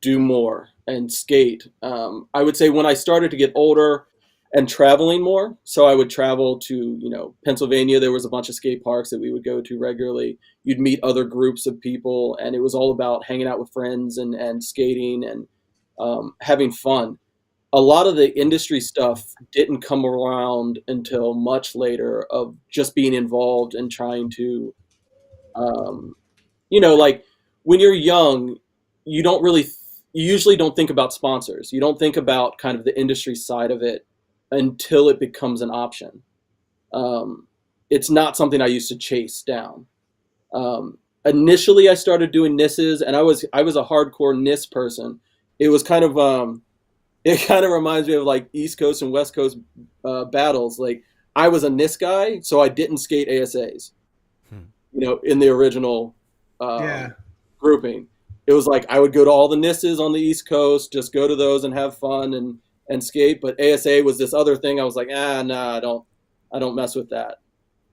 do more and skate. I would say when I started to get older and traveling more, so I would travel to Pennsylvania. There was a bunch of skate parks that we would go to regularly. You'd meet other groups of people, and it was all about hanging out with friends and skating and having fun. A lot of the industry stuff didn't come around until much later of just being involved and trying to like when you're young, you don't really you usually don't think about sponsors. You don't think about kind of the industry side of it until it becomes an option. It's not something I used to chase down. Initially I started doing NISSes, and I was a hardcore NISS person. It was kind of it kind of reminds me of like East Coast and West Coast battles. Like I was a NISS guy, so I didn't skate ASAs. In the original Yeah. grouping, it was like I would go to all the NISSes on the East Coast, just go to those and have fun and skate. But ASA was this other thing. I was like, nah, I don't mess with that.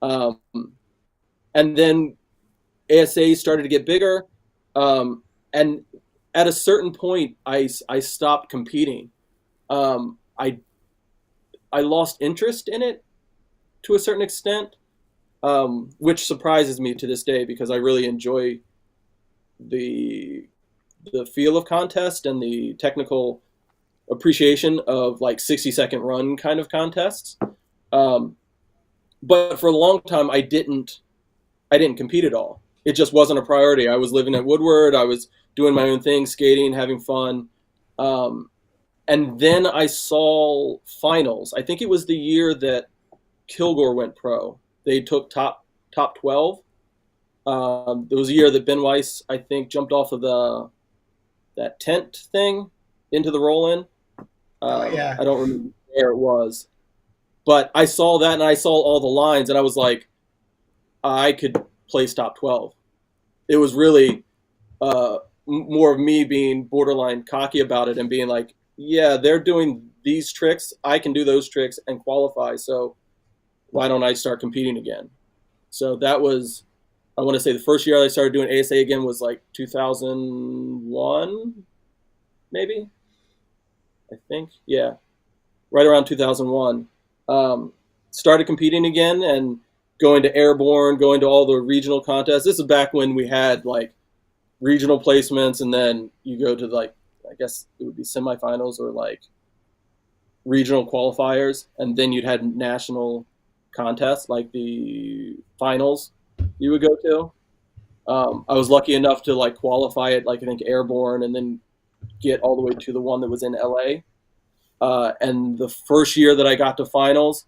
Um, and then ASA started to get bigger, and at a certain point, I stopped competing. I lost interest in it to a certain extent, which surprises me to this day because I really enjoy the feel of contest and the technical appreciation of like 60-second run kind of contests. But for a long time, I didn't compete at all. It just wasn't a priority. I was living at Woodward. I was doing my own thing, skating, having fun. And then I saw finals. I think it was the year that Kilgore went pro. They took top 12. There was a year that Ben Weiss, I think, jumped off of that tent thing into the roll-in. Yeah. I don't remember where it was. But I saw that, and I saw all the lines, and I was like, I could place top 12. It was really more of me being borderline cocky about it and being like, yeah, they're doing these tricks. I can do those tricks and qualify. So why don't I start competing again? So that was, I want to say the first year I started doing ASA again was like 2001, maybe, I think. Yeah, right around 2001. Started competing again and going to Airborne, going to all the regional contests. This is back when we had like regional placements, and then you go to like, I guess it would be semifinals or like regional qualifiers, and then you'd had national contests like the finals you would go to. I was lucky enough to like qualify at like I think Airborne, and then get all the way to the one that was in LA. And the first year that I got to finals,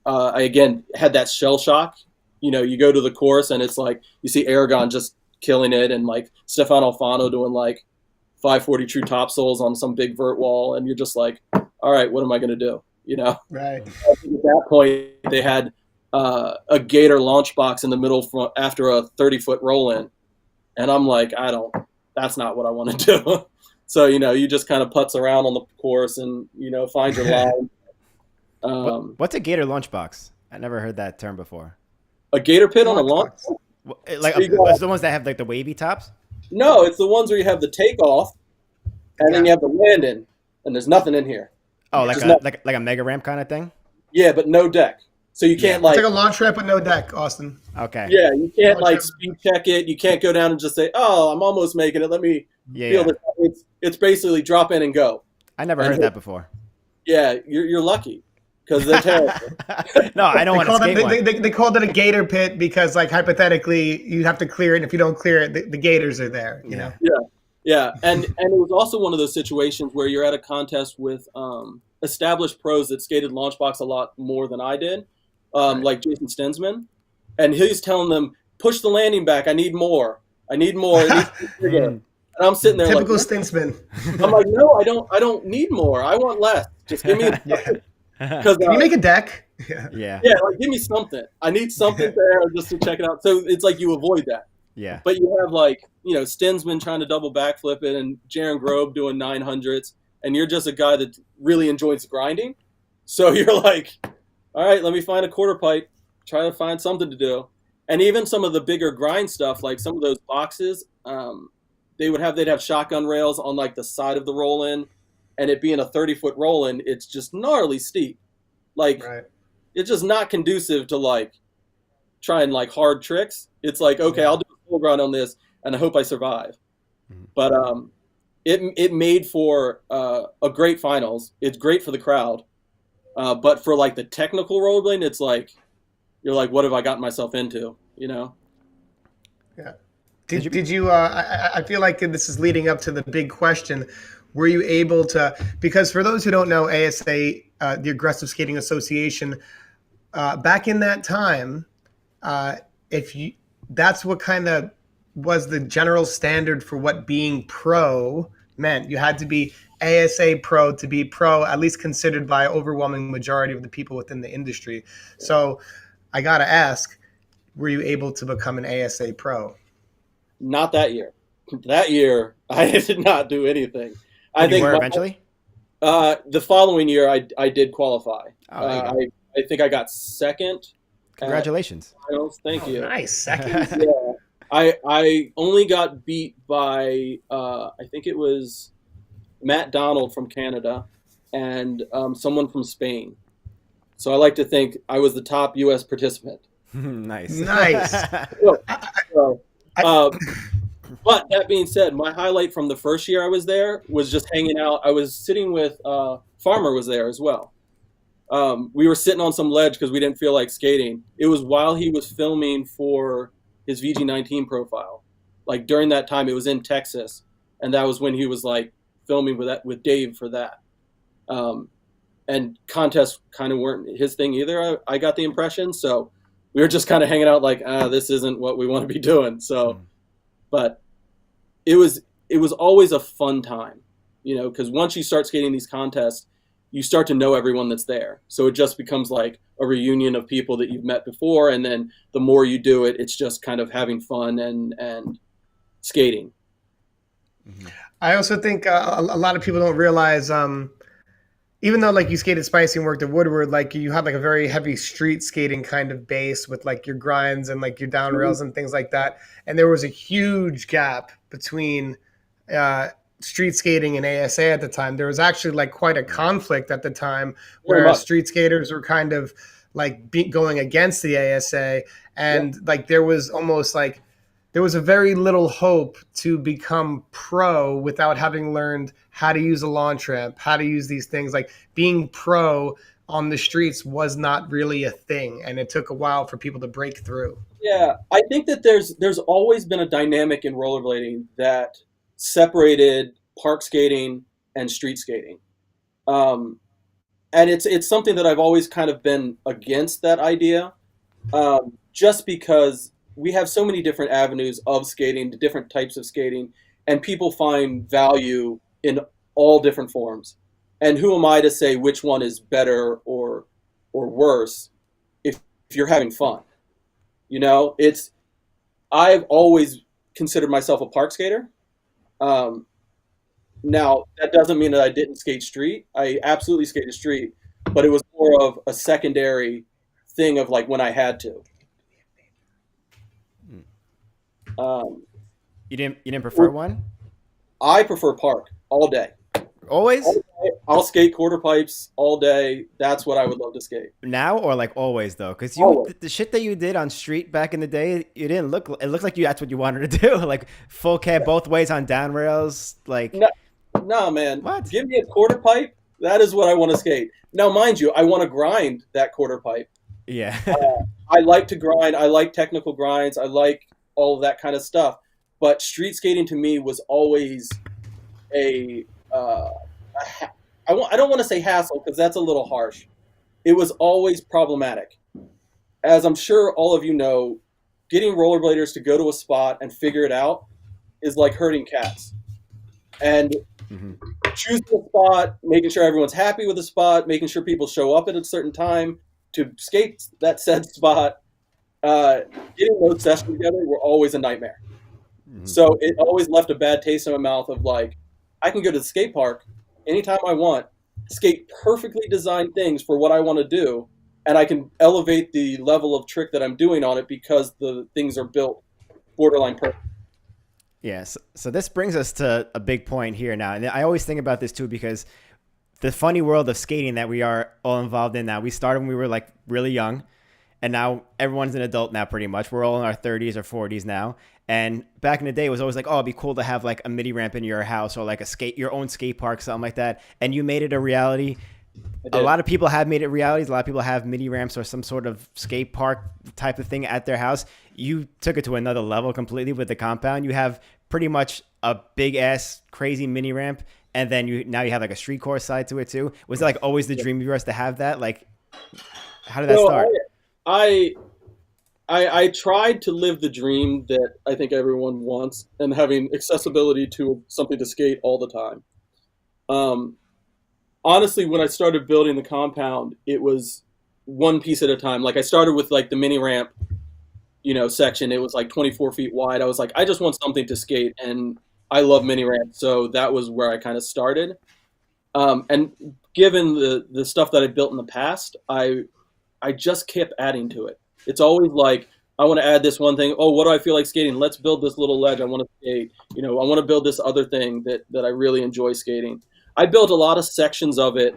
I again had that shell shock. You know, you go to the course and it's like you see Aragon just killing it, and like Stefan Alfano doing like 540 true topsouls on some big vert wall, and you're just like, all right, what am I going to do? You know? Right. At that point, they had a Gator launch box in the middle after a 30-foot roll-in, and I'm like, that's not what I want to do. So, you know, you just kind of putz around on the course and, you know, find your line. What's a Gator lunchbox? I never heard that term before. A Gator pit on a launch box? Like it's the ones that have like the wavy tops? No, it's the ones where you have the takeoff and then you have the landing, and there's nothing in here. Oh, like a mega ramp kind of thing? Yeah, but no deck. So you can't It's like a launch ramp with no deck, Austin. Okay. Yeah, you can't like speed check it. You can't go down and just say, "Oh, I'm almost making it. Let me feel this." It's basically drop in and go. I never heard that before. Yeah, you're lucky because they're terrible. No, I don't want to skate one. They called it a Gator pit because, like, hypothetically, you'd have to clear it. And if you don't clear it, the Gators are there. You know. Yeah, and it was also one of those situations where you're at a contest with established pros that skated Launchbox a lot more than I did, like Jason Stensman, and he's telling them, "Push the landing back. I need more. I need more." And I'm sitting there typical like, Stensman. I'm like, no, I don't need more. I want less. Just give me. Can you make a deck? Yeah. Like give me something. I need something there just to check it out. So it's like you avoid that. Yeah. But you have like, you know, Stensman trying to double backflip it and Jaron Grobe doing 900s, and you're just a guy that really enjoys grinding. So you're like, all right, let me find a quarter pipe, try to find something to do. And even some of the bigger grind stuff, like some of those boxes, they'd have shotgun rails on like the side of the roll-in, and it being a 30-foot roll-in, it's just gnarly steep. Like it's just not conducive to like trying like hard tricks. It's like, okay, I'll do a full grind on this and I hope I survive. But it made for a great finals. It's great for the crowd. But for like the technical rollerblading, it's like you're like, what have I gotten myself into? You know? Yeah. Did you? I feel like this is leading up to the big question. Were you able to? Because for those who don't know, ASA, the Aggressive Skating Association, back in that time, that's what kind of was the general standard for what being pro meant. You had to be ASA pro to be pro, at least considered by an overwhelming majority of the people within the industry. So I got to ask, were you able to become an ASA pro? Not that year. That year, I did not do anything. I think eventually? The following year, I did qualify. I think I got second. Congratulations. Thank you. Nice. Second? Yeah. I only got beat by, I think it was Matt Donald from Canada and someone from Spain. So I like to think I was the top U.S. participant. Nice. But that being said, my highlight from the first year I was there was just hanging out. I was sitting with Farmer was there as well. We were sitting on some ledge because we didn't feel like skating. It was while he was filming for his VG19 profile. Like during that time, it was in Texas, and that was when he was like filming with Dave for that. And contests kind of weren't his thing either. I got the impression. So we were just kind of hanging out like, this isn't what we want to be doing. So, but it was always a fun time, you know, because once you start skating these contests, you start to know everyone that's there. So it just becomes like a reunion of people that you've met before. And then the more you do it, it's just kind of having fun and skating. I also think a lot of people don't realize, even though like you skated spicy and worked at Woodward, like you had like a very heavy street skating kind of base with like your grinds and like your down rails and things like that. And there was a huge gap between street skating and ASA at the time. There was actually like quite a conflict at the time where street skaters were kind of like going against the ASA. And like there was almost like, there was a very little hope to become pro without having learned how to use a launch ramp, how to use these things. Like being pro on the streets was not really a thing, and it took a while for people to break through. Yeah, I think that there's always been a dynamic in rollerblading that separated park skating and street skating, and it's something that I've always kind of been against that idea, just because we have so many different avenues of skating, different types of skating, and people find value in all different forms. And who am I to say which one is better or worse if you're having fun? You know, I've always considered myself a park skater. Now, that doesn't mean that I didn't skate street. I absolutely skated street, but it was more of a secondary thing of like when I had to. You didn't prefer one? I prefer park all day. Always? All day. I'll skate quarter pipes all day. That's what I would love to skate. Now or like always though? Because the shit that you did on street back in the day, it looked like that's what you wanted to do. Like full cab both ways on down rails. Like no man. What? Give me a quarter pipe. That is what I want to skate. Now, mind you, I want to grind that quarter pipe. Yeah. I like to grind. I like technical grinds. I like all of that kind of stuff. But street skating to me was always I don't want to say hassle because that's a little harsh. It was always problematic. As I'm sure all of you know, getting rollerbladers to go to a spot and figure it out is like herding cats. And choosing a spot, making sure everyone's happy with the spot, making sure people show up at a certain time to skate that said spot, getting those sessions together were always a nightmare. So it always left a bad taste in my mouth of like, I can go to the skate park anytime I want, skate perfectly designed things for what I want to do, and I can elevate the level of trick that I'm doing on it because the things are built borderline perfect. Yes. So this brings us to a big point here now. And I always think about this too, because the funny world of skating that we are all involved in now, we started when we were like really young, and now everyone's an adult now pretty much. We're all in our 30s or 40s now. And back in the day, it was always like, oh, it'd be cool to have like a mini ramp in your house or like your own skate park, something like that. And you made it a reality. A lot of people have made it realities. A lot of people have mini ramps or some sort of skate park type of thing at their house. You took it to another level completely with the compound. You have pretty much a big ass crazy mini ramp, and then now you have like a street course side to it too. Was it like always the dream of yours to have that? Like, how did that start? I tried to live the dream that I think everyone wants, and having accessibility to something to skate all the time. Honestly, when I started building the compound, it was one piece at a time. Like I started with like the mini ramp, section. It was like 24 feet wide. I was like, I just want something to skate, and I love mini ramps, so that was where I kind of started. And given the stuff that I built in the past, I just kept adding to it. It's always like, I want to add this one thing. Oh, what do I feel like skating? Let's build this little ledge. I want to skate. I want to build this other thing that I really enjoy skating. I built a lot of sections of it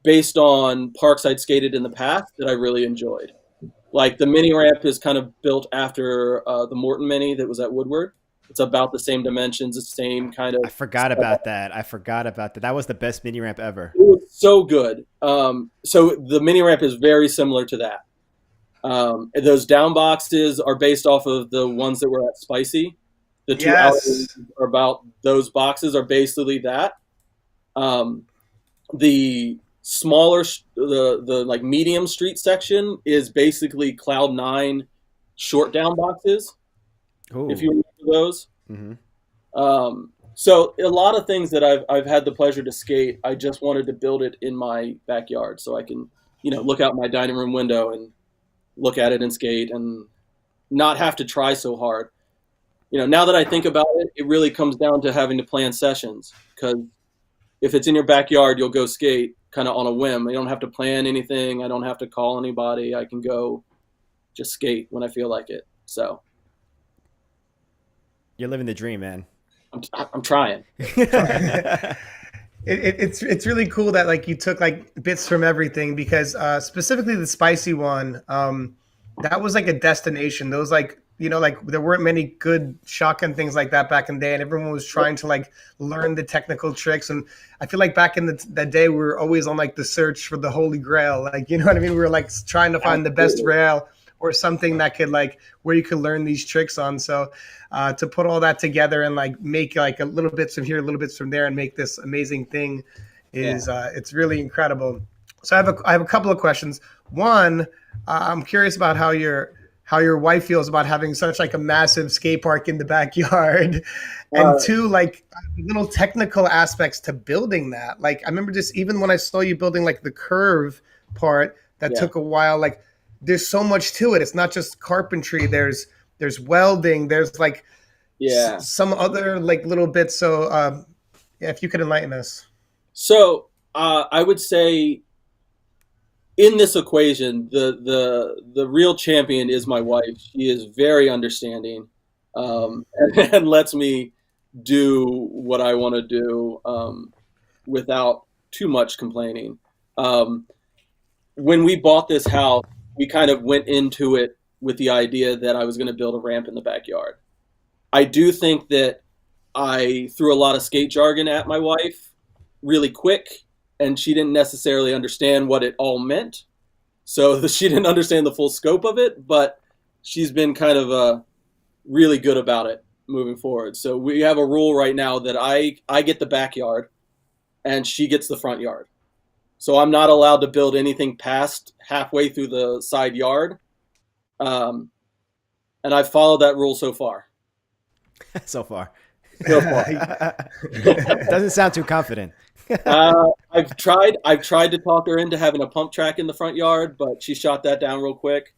based on parks I'd skated in the past that I really enjoyed. Like the mini ramp is kind of built after the Morton Mini that was at Woodward. It's about the same dimensions, the same kind of. I forgot about that. That was the best mini ramp ever. It was so good. So the mini ramp is very similar to that. Those down boxes are based off of the ones that were at Spicy. The two outlets are about those boxes are basically that. The smaller, the like medium street section is basically Cloud9 short down boxes. Ooh. If you remember those. Mm-hmm. So a lot of things that I've had the pleasure to skate, I just wanted to build it in my backyard so I can, look out my dining room window and look at it and skate and not have to try so hard. Now that I think about it, it really comes down to having to plan sessions, because if it's in your backyard, you'll go skate kind of on a whim. You don't have to plan anything. I don't have to call anybody. I can go just skate when I feel like it. So you're living the dream, man. I'm trying. It's really cool that like you took like bits from everything, because specifically the Spicy one, that was like a destination. Those like, like there weren't many good shotgun things like that back in the day, and everyone was trying to like learn the technical tricks. And I feel like back in that day, we were always on like the search for the holy grail. Like, you know what I mean? We were like trying to find the best rail or something that could like where you could learn these tricks on. So to put all that together and like make like a little bits from here, a little bits from there, and make this amazing thing is it's really incredible. So I have a couple of questions. One, I'm curious about how your wife feels about having such like a massive skate park in the backyard. And two, like little technical aspects to building that. Like I remember just even when I saw you building like the curve part that took a while, like there's so much to it. It's not just carpentry. There's welding. There's like some other like little bits. So if you could enlighten us. So I would say in this equation, the real champion is my wife. She is very understanding and lets me do what I want to do without too much complaining. When we bought this house, we kind of went into it with the idea that I was going to build a ramp in the backyard. I do think that I threw a lot of skate jargon at my wife really quick, and she didn't necessarily understand what it all meant. So she didn't understand the full scope of it, but she's been kind of really good about it moving forward. So we have a rule right now that I get the backyard and she gets the front yard. So I'm not allowed to build anything past halfway through the side yard. And I've followed that rule so far. So far. Doesn't sound too confident. I've tried to talk her into having a pump track in the front yard, but she shot that down real quick.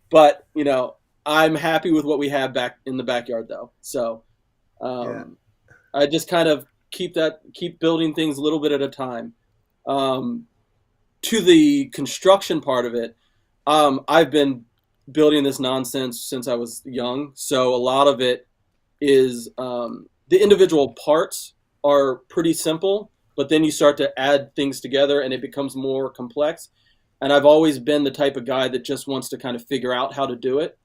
But I'm happy with what we have back in the backyard though. So I just kind of keep building things a little bit at a time. To the construction part of it, I've been building this nonsense since I was young. So a lot of it is the individual parts are pretty simple, but then you start to add things together and it becomes more complex. And I've always been the type of guy that just wants to kind of figure out how to do it.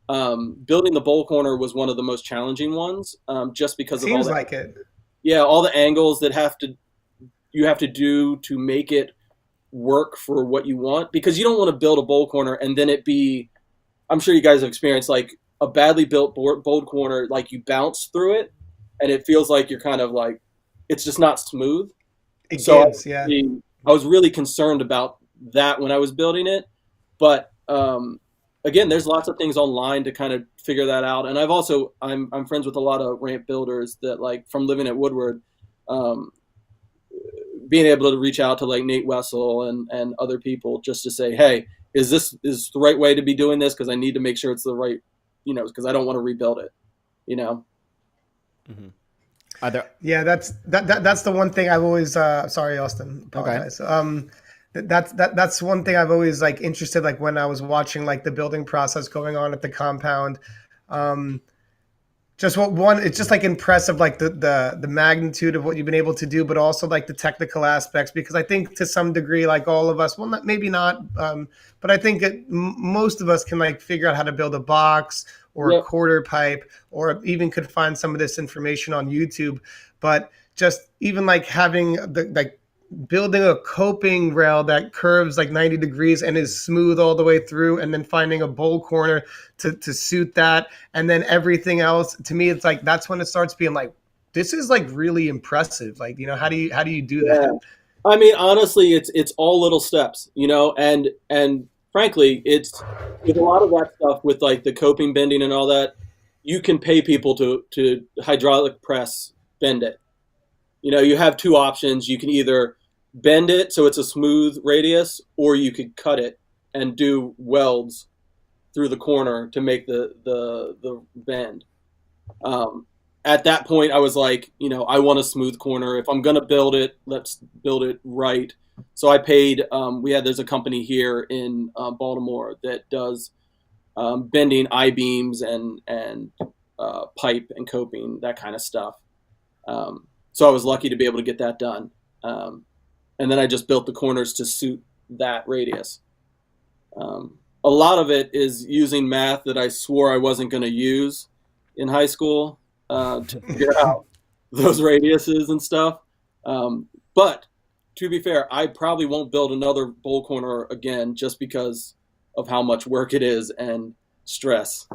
Building the bowl corner was one of the most challenging ones, just because of all that. Yeah, all the angles that you have to do to make it work for what you want, because you don't want to build a bowl corner and then it be, I'm sure you guys have experienced like a badly built bowl corner, like you bounce through it and it feels like you're kind of like, it's just not smooth. I was really concerned about that when I was building it. But again, there's lots of things online to kind of figure that out. And I'm friends with a lot of ramp builders that, like, from living at Woodward, being able to reach out to like Nate Wessel and other people just to say, hey, is the right way to be doing this? Because I need to make sure it's the right, because I don't want to rebuild it, Mm-hmm. That's the one thing I've always sorry, Austin, apologize. Okay. That's one thing I've always like interested, like when I was watching like the building process going on at the compound, just what one, it's just like impressive, like the magnitude of what you've been able to do, but also like the technical aspects, because I think to some degree, like all of us, well, not, maybe not, but I think most of us can like figure out how to build a box or a quarter pipe, or even could find some of this information on YouTube. But just even like having building a coping rail that curves like 90 degrees and is smooth all the way through, and then finding a bowl corner to suit that, and then everything else, to me, it's like that's when it starts being like, this is like really impressive. Like, you know, how do you do that? I mean, honestly, it's all little steps, you know, and frankly, it's with a lot of that stuff with like the coping bending and all that, you can pay people to hydraulic press bend it. You know, you have two options. You can either bend it so it's a smooth radius, or you could cut it and do welds through the corner to make the bend. At that point, I was like, you know, I want a smooth corner. If I'm going to build it, let's build it right. So I paid, there's a company here in Baltimore that does bending I-beams and pipe and coping, that kind of stuff. So I was lucky to be able to get that done. And then I just built the corners to suit that radius. A lot of it is using math that I swore I wasn't going to use in high school to figure out those radiuses and stuff. But to be fair, I probably won't build another bowl corner again just because of how much work it is and stress.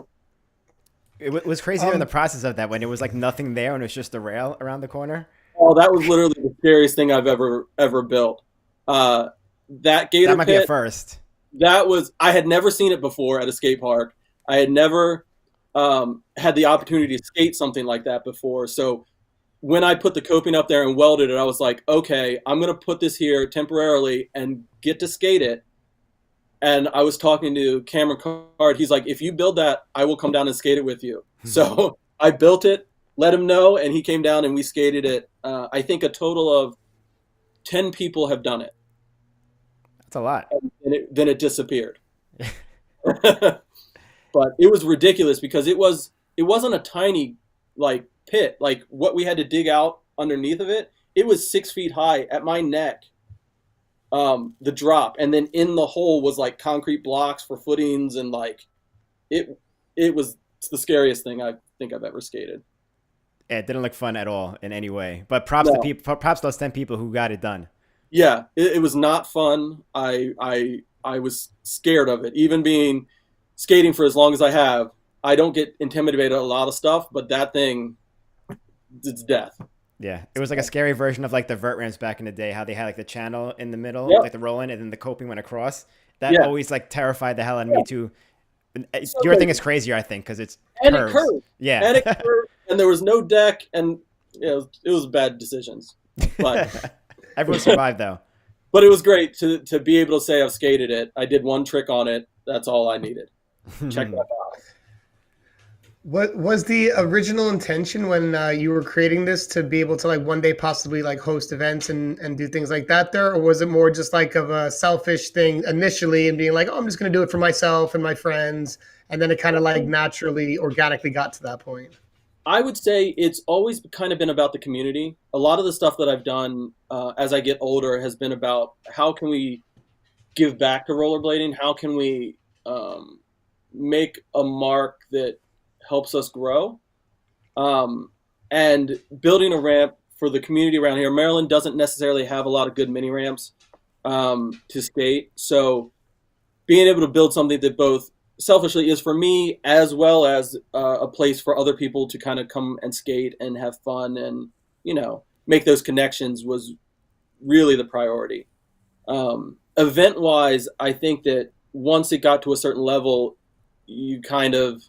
It was crazy in the process of that, when it was like nothing there and it was just the rail around the corner. Oh, that was literally the scariest thing I've ever built. That gator that might pit, be a first. I had never seen it before at a skate park. I had never had the opportunity to skate something like that before. So when I put the coping up there and welded it, I was like, okay, I'm going to put this here temporarily and get to skate it. And I was talking to Cameron Card. He's like, if you build that, I will come down and skate it with you. So I built it, let him know, and he came down and we skated it. I think a total of 10 people have done it. That's a lot. And then it disappeared. But it was ridiculous because it wasn't a tiny like pit. Like what we had to dig out underneath of it, it was 6 feet high at my neck. The drop, and then in the hole was like concrete blocks for footings, and like it was the scariest thing I think I've ever skated. Yeah, it didn't look fun at all in any way. But props to people, props to those 10 people who got it done. Yeah, it was not fun. I was scared of it. Even being skating for as long as I have, I don't get intimidated at a lot of stuff, but that thing, it's death. Yeah, it was like a scary version of like the vert ramps back in the day, how they had like the channel in the middle, like the rolling, and then the coping went across. That always like terrified the hell out of me too. Your thing is crazier, I think, because it's curves. It curved. Yeah, and it curved, and there was no deck, and it was bad decisions. But everyone survived though. But it was great to be able to say I've skated it. I did one trick on it. That's all I needed. Check that out. What was the original intention when you were creating this, to be able to like one day possibly like host events and do things like that there? Or was it more just like of a selfish thing initially and being like, oh, I'm just going to do it for myself and my friends. And then it kind of like naturally, organically got to that point? I would say it's always kind of been about the community. A lot of the stuff that I've done as I get older has been about how can we give back to rollerblading? How can we make a mark that helps us grow, and building a ramp for the community around here. Maryland doesn't necessarily have a lot of good mini ramps to skate, so being able to build something that both selfishly is for me as well as a place for other people to kind of come and skate and have fun and, you know, make those connections was really the priority. Event wise, I think that once it got to a certain level, you kind of,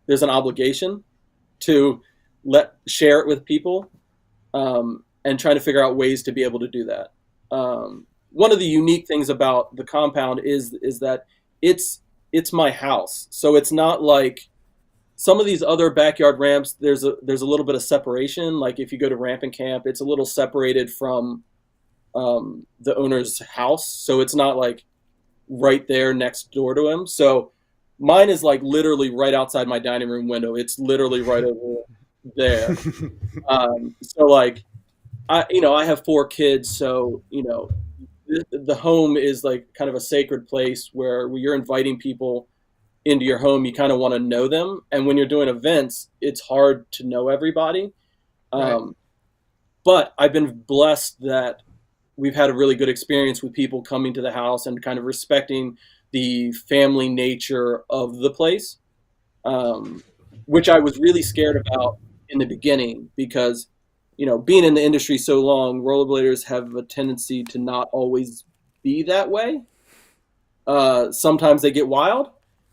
there's an obligation to share it with people, and trying to figure out ways to be able to do that. One of the unique things about the compound is that it's my house. So it's not like some of these other backyard ramps. There's a little bit of separation. Like if you go to ramping camp, it's a little separated from the owner's house. So it's not like right there next door to him. So Mine is like literally right outside my dining room window. It's literally right over there. So like, I have 4 kids, so the home is like kind of a sacred place where you're inviting people into your home. You kind of want to know them, and when you're doing events, it's hard to know everybody. Right. But I've been blessed that we've had a really good experience with people coming to the house and kind of respecting the family nature of the place, which I was really scared about in the beginning because, being in the industry so long, rollerbladers have a tendency to not always be that way. Sometimes they get wild.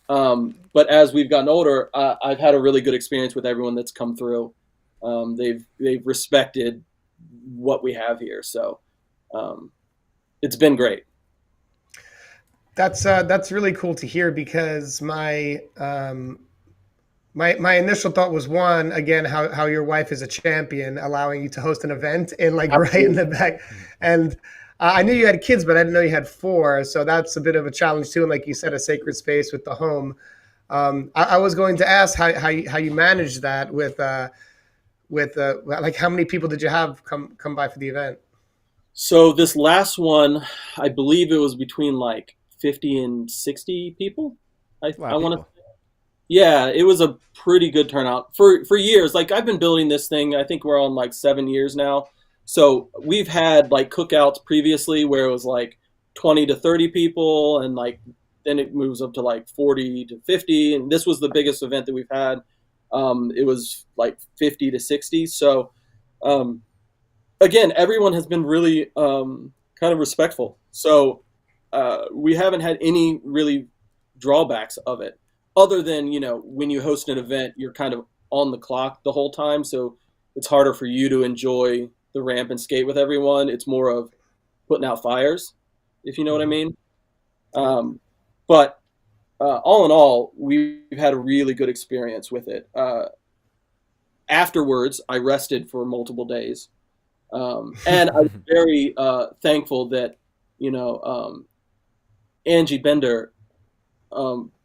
But as we've gotten older, I've had a really good experience with everyone that's come through. They've respected what we have here. So it's been great. That's really cool to hear because my initial thought was one, again, how your wife is a champion, allowing you to host an event in like right in the back. And I knew you had kids, but I didn't know you had 4. So that's a bit of a challenge too. And like you said, a sacred space with the home. I was going to ask how you managed that with like how many people did you have come by for the event? So this last one, I believe it was between like 50 and 60 people. I want to. Yeah, it was a pretty good turnout for years. Like I've been building this thing. I think we're on like 7 years now. So we've had like cookouts previously where it was like 20 to 30 people, and like then it moves up to like 40 to 50. And this was the biggest event that we've had. It was like 50 to 60. So again, everyone has been really kind of respectful. So we haven't had any really drawbacks of it. Other than, when you host an event, you're kind of on the clock the whole time. So it's harder for you to enjoy the ramp and skate with everyone. It's more of putting out fires, if you know what I mean. But all in all, we've had a really good experience with it. Afterwards, I rested for multiple days. And I was very thankful that, Angie Bender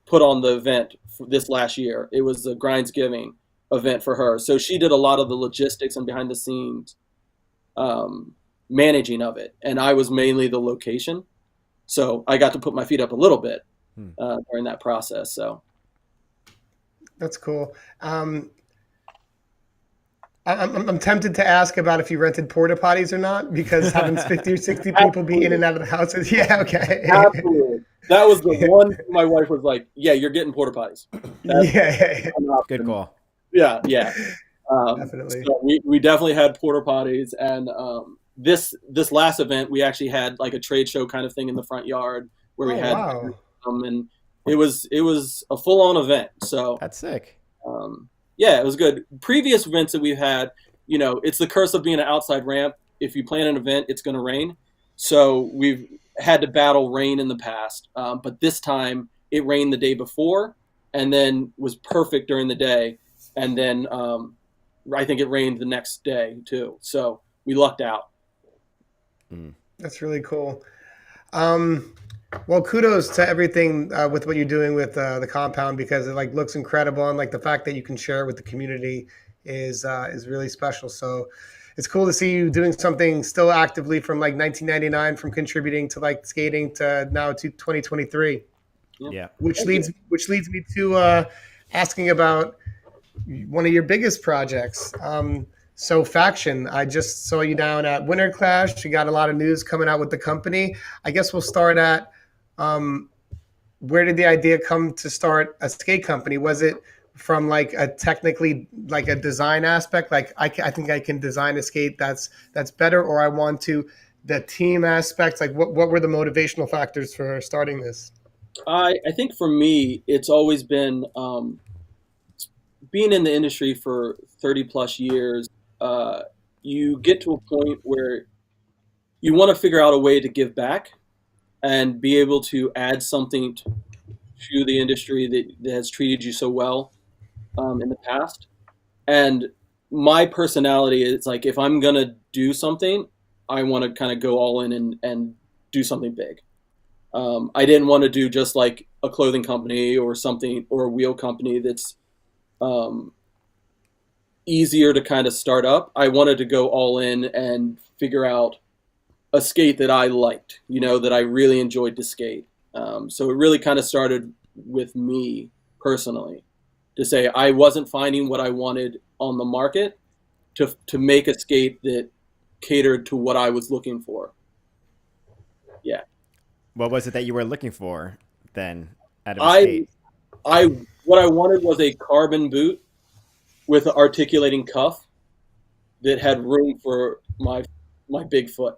put on the event for this last year. It was the Grindsgiving event for her. So she did a lot of the logistics and behind the scenes managing of it. And I was mainly the location. So I got to put my feet up a little bit during that process. So that's cool. I'm tempted to ask about if you rented porta potties or not, because having 50 or 60 people be in and out of the houses. Yeah, okay. Absolutely. That was the one thing my wife was like, yeah, you're getting porta potties. Yeah. Good call. Yeah. Definitely. So we definitely had porta potties. And this last event, we actually had like a trade show kind of thing in the front yard where we had and it was a full-on event. So that's sick. Yeah, it was good. Previous events that we've had, it's the curse of being an outside ramp. If you plan an event, it's going to rain. So we've had to battle rain in the past. But this time it rained the day before and then was perfect during the day. And then I think it rained the next day too. So we lucked out. That's really cool. Well, kudos to everything with what you're doing with the compound, because it like looks incredible, and like the fact that you can share it with the community is really special. So it's cool to see you doing something still actively from like 1999, from contributing to like skating to now to 2023. Yeah. Which leads me to asking about one of your biggest projects. So Faction, I just saw you down at Winter Clash. You got a lot of news coming out with the company. I guess we'll start at where did the idea come to start a skate company? Was it from like a technically like a design aspect? Like I think I can design a skate that's better, or I want to the team aspects. Like what were the motivational factors for starting this? I think for me, it's always been being in the industry for 30 plus years. You get to a point where you want to figure out a way to give back and be able to add something to the industry that has treated you so well in the past. And my personality is like, if I'm going to do something, I want to kind of go all in and do something big. I didn't want to do just like a clothing company or something, or a wheel company that's um, easier to kind of start up. I wanted to go all in and figure out a skate that I liked, that I really enjoyed to skate. So it really kind of started with me personally to say I wasn't finding what I wanted on the market to make a skate that catered to what I was looking for. Yeah. What was it that you were looking for then out of a I skate? I what I wanted was a carbon boot with an articulating cuff that had room for my big foot.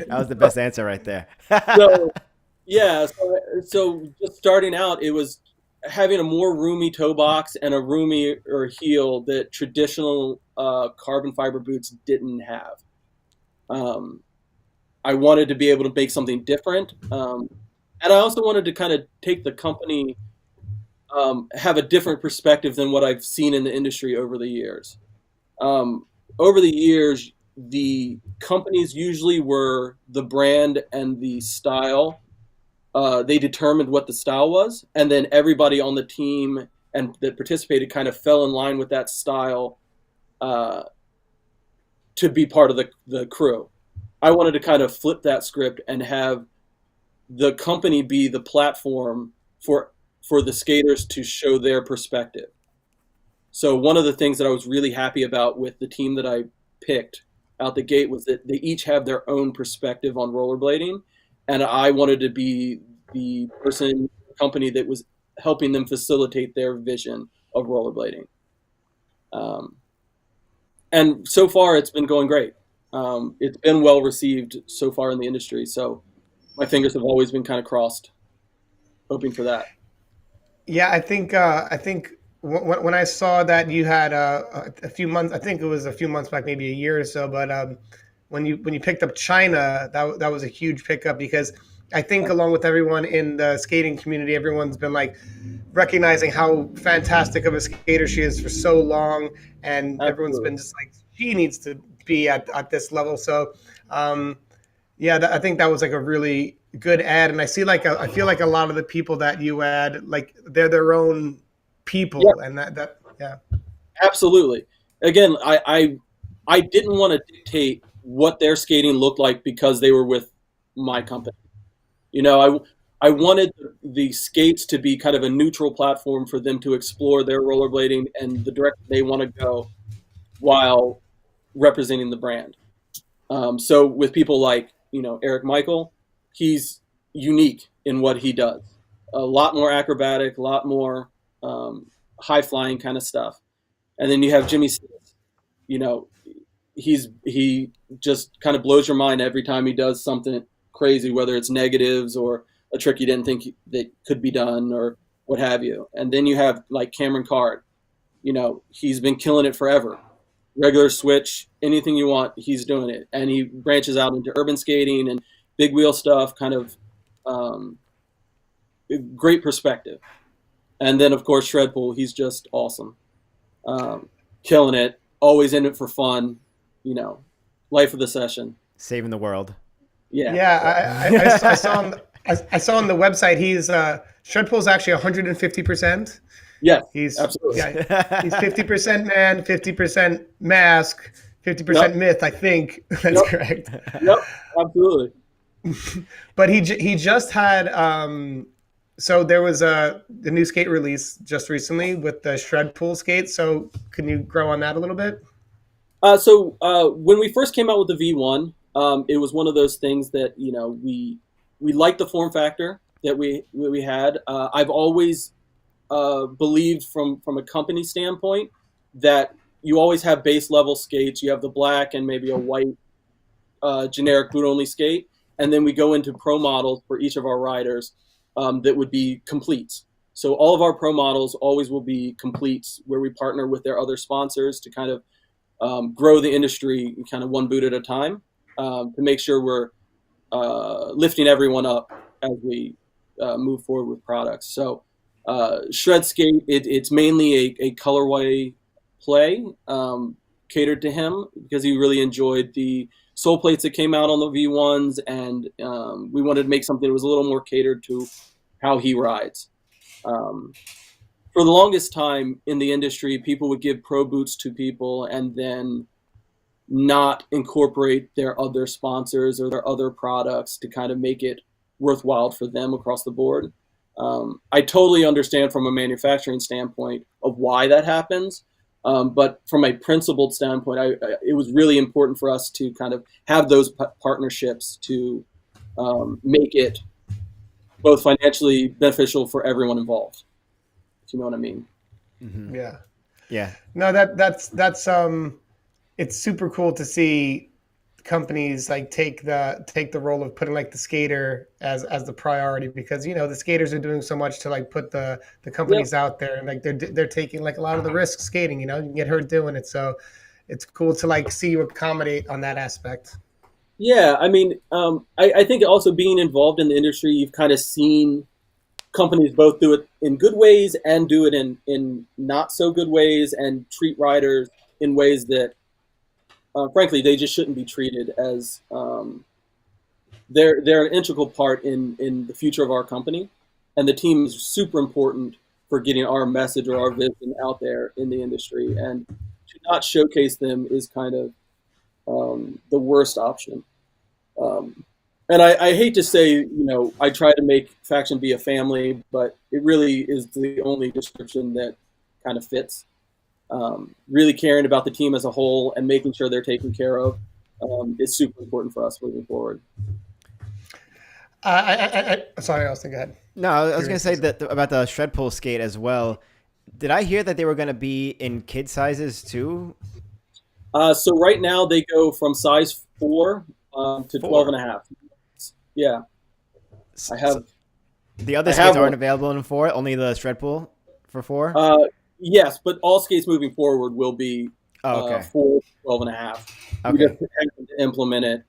That was the best answer right there. So yeah, so just starting out, it was having a more roomy toe box and a roomy or heel that traditional carbon fiber boots didn't have. Um, I wanted to be able to make something different, and I also wanted to kind of take the company, have a different perspective than what I've seen in the industry over the years. Over the years, the companies usually were the brand and the style. They determined what the style was, and then everybody on the team and that participated kind of fell in line with that style to be part of the crew. I wanted to kind of flip that script and have the company be the platform for the skaters to show their perspective. So one of the things that I was really happy about with the team that I picked out the gate was that they each have their own perspective on rollerblading, and I wanted to be the person, company that was helping them facilitate their vision of rollerblading. And so far, it's been going great. It's been well received so far in the industry. So my fingers have always been kind of crossed, hoping for that. Yeah, I think when I saw that you had a few months, I think it was a few months back, maybe a year or so, but when you picked up China, that was a huge pickup because I think along with everyone in the skating community, everyone's been like recognizing how fantastic of a skater she is for so long, and everyone's Absolutely. been just like she needs to be at this level. So yeah, I think that was like a really good ad, and I see like I feel like a lot of the people that you add, like they're their own Yeah, people, and that yeah. absolutely. Again, I didn't want to dictate what their skating looked like because they were with my company. I wanted the skates to be kind of a neutral platform for them to explore their rollerblading and the direction they want to go while representing the brand. So with people like Eric Michael, he's unique in what he does. A lot more acrobatic, a lot more high flying kind of stuff. And then you have Jimmy Smith. You know, he just kind of blows your mind every time he does something crazy, whether it's negatives or a trick you didn't think that could be done or what have you. And then you have like Cameron Card. He's been killing it forever. Regular switch, anything you want, he's doing it. And he branches out into urban skating and big wheel stuff, kind of um, great perspective. And then, of course, Shredpool, he's just awesome. Killing it, always in it for fun, you know, life of the session. Saving the world. Yeah. Yeah, I saw I saw on the website he's Shredpool's actually 150%. Yes, He's absolutely. yeah, he's 50% man, 50% mask, 50% Yep. myth. I think that's Yep. correct. Yep. Absolutely. But he just had so there was the new skate release just recently with the Shredpool skate. So can you grow on that a little bit? So when we first came out with the V1, it was one of those things that we liked the form factor that we had. I've always believed from a company standpoint that you always have base level skates. You have the black and maybe a white generic boot only skate, and then we go into pro models for each of our riders that would be completes. So all of our pro models always will be completes, where we partner with their other sponsors to kind of grow the industry kind of one boot at a time, to make sure we're lifting everyone up as we move forward with products. So Shred Skate, it's mainly a colorway play. catered to him because he really enjoyed the sole plates that came out on the V1s, and we wanted to make something that was a little more catered to how he rides. For the longest time in the industry, people would give pro boots to people and then not incorporate their other sponsors or their other products to kind of make it worthwhile for them across the board. I totally understand from a manufacturing standpoint of why that happens. But from a principled standpoint, it was really important for us to kind of have those partnerships to make it both financially beneficial for everyone involved. If you know what I mean? Mm-hmm. Yeah. Yeah. No, that's it's super cool to see companies like take the role of putting like the skater as the priority, because the skaters are doing so much to like put the companies out there, and like they're taking like a lot of the risks skating. You can get hurt doing it, so it's cool to like see you accommodate on that aspect. Yeah, I mean, I think also being involved in the industry, you've kind of seen companies both do it in good ways and do it in not so good ways, and treat riders in ways that, frankly, they just shouldn't be treated as. They're an integral part in the future of our company, and the team is super important for getting our message or our vision out there in the industry. And to not showcase them is kind of the worst option. And I hate to say, I try to make Faction be a family, but it really is the only description that kind of fits. Really caring about the team as a whole and making sure they're taken care of is super important for us moving forward. Sorry, Austin, go ahead. No, I was going to say that about the shred pull skate as well. Did I hear that they were going to be in kid sizes too? So right now they go from size 4 to 12 and a half. Yeah. I have. The other skates aren't available in 4, only the shred pull for 4? Yes, but all skates moving forward will be 4 to 12 and a half. Okay. We just have to implement it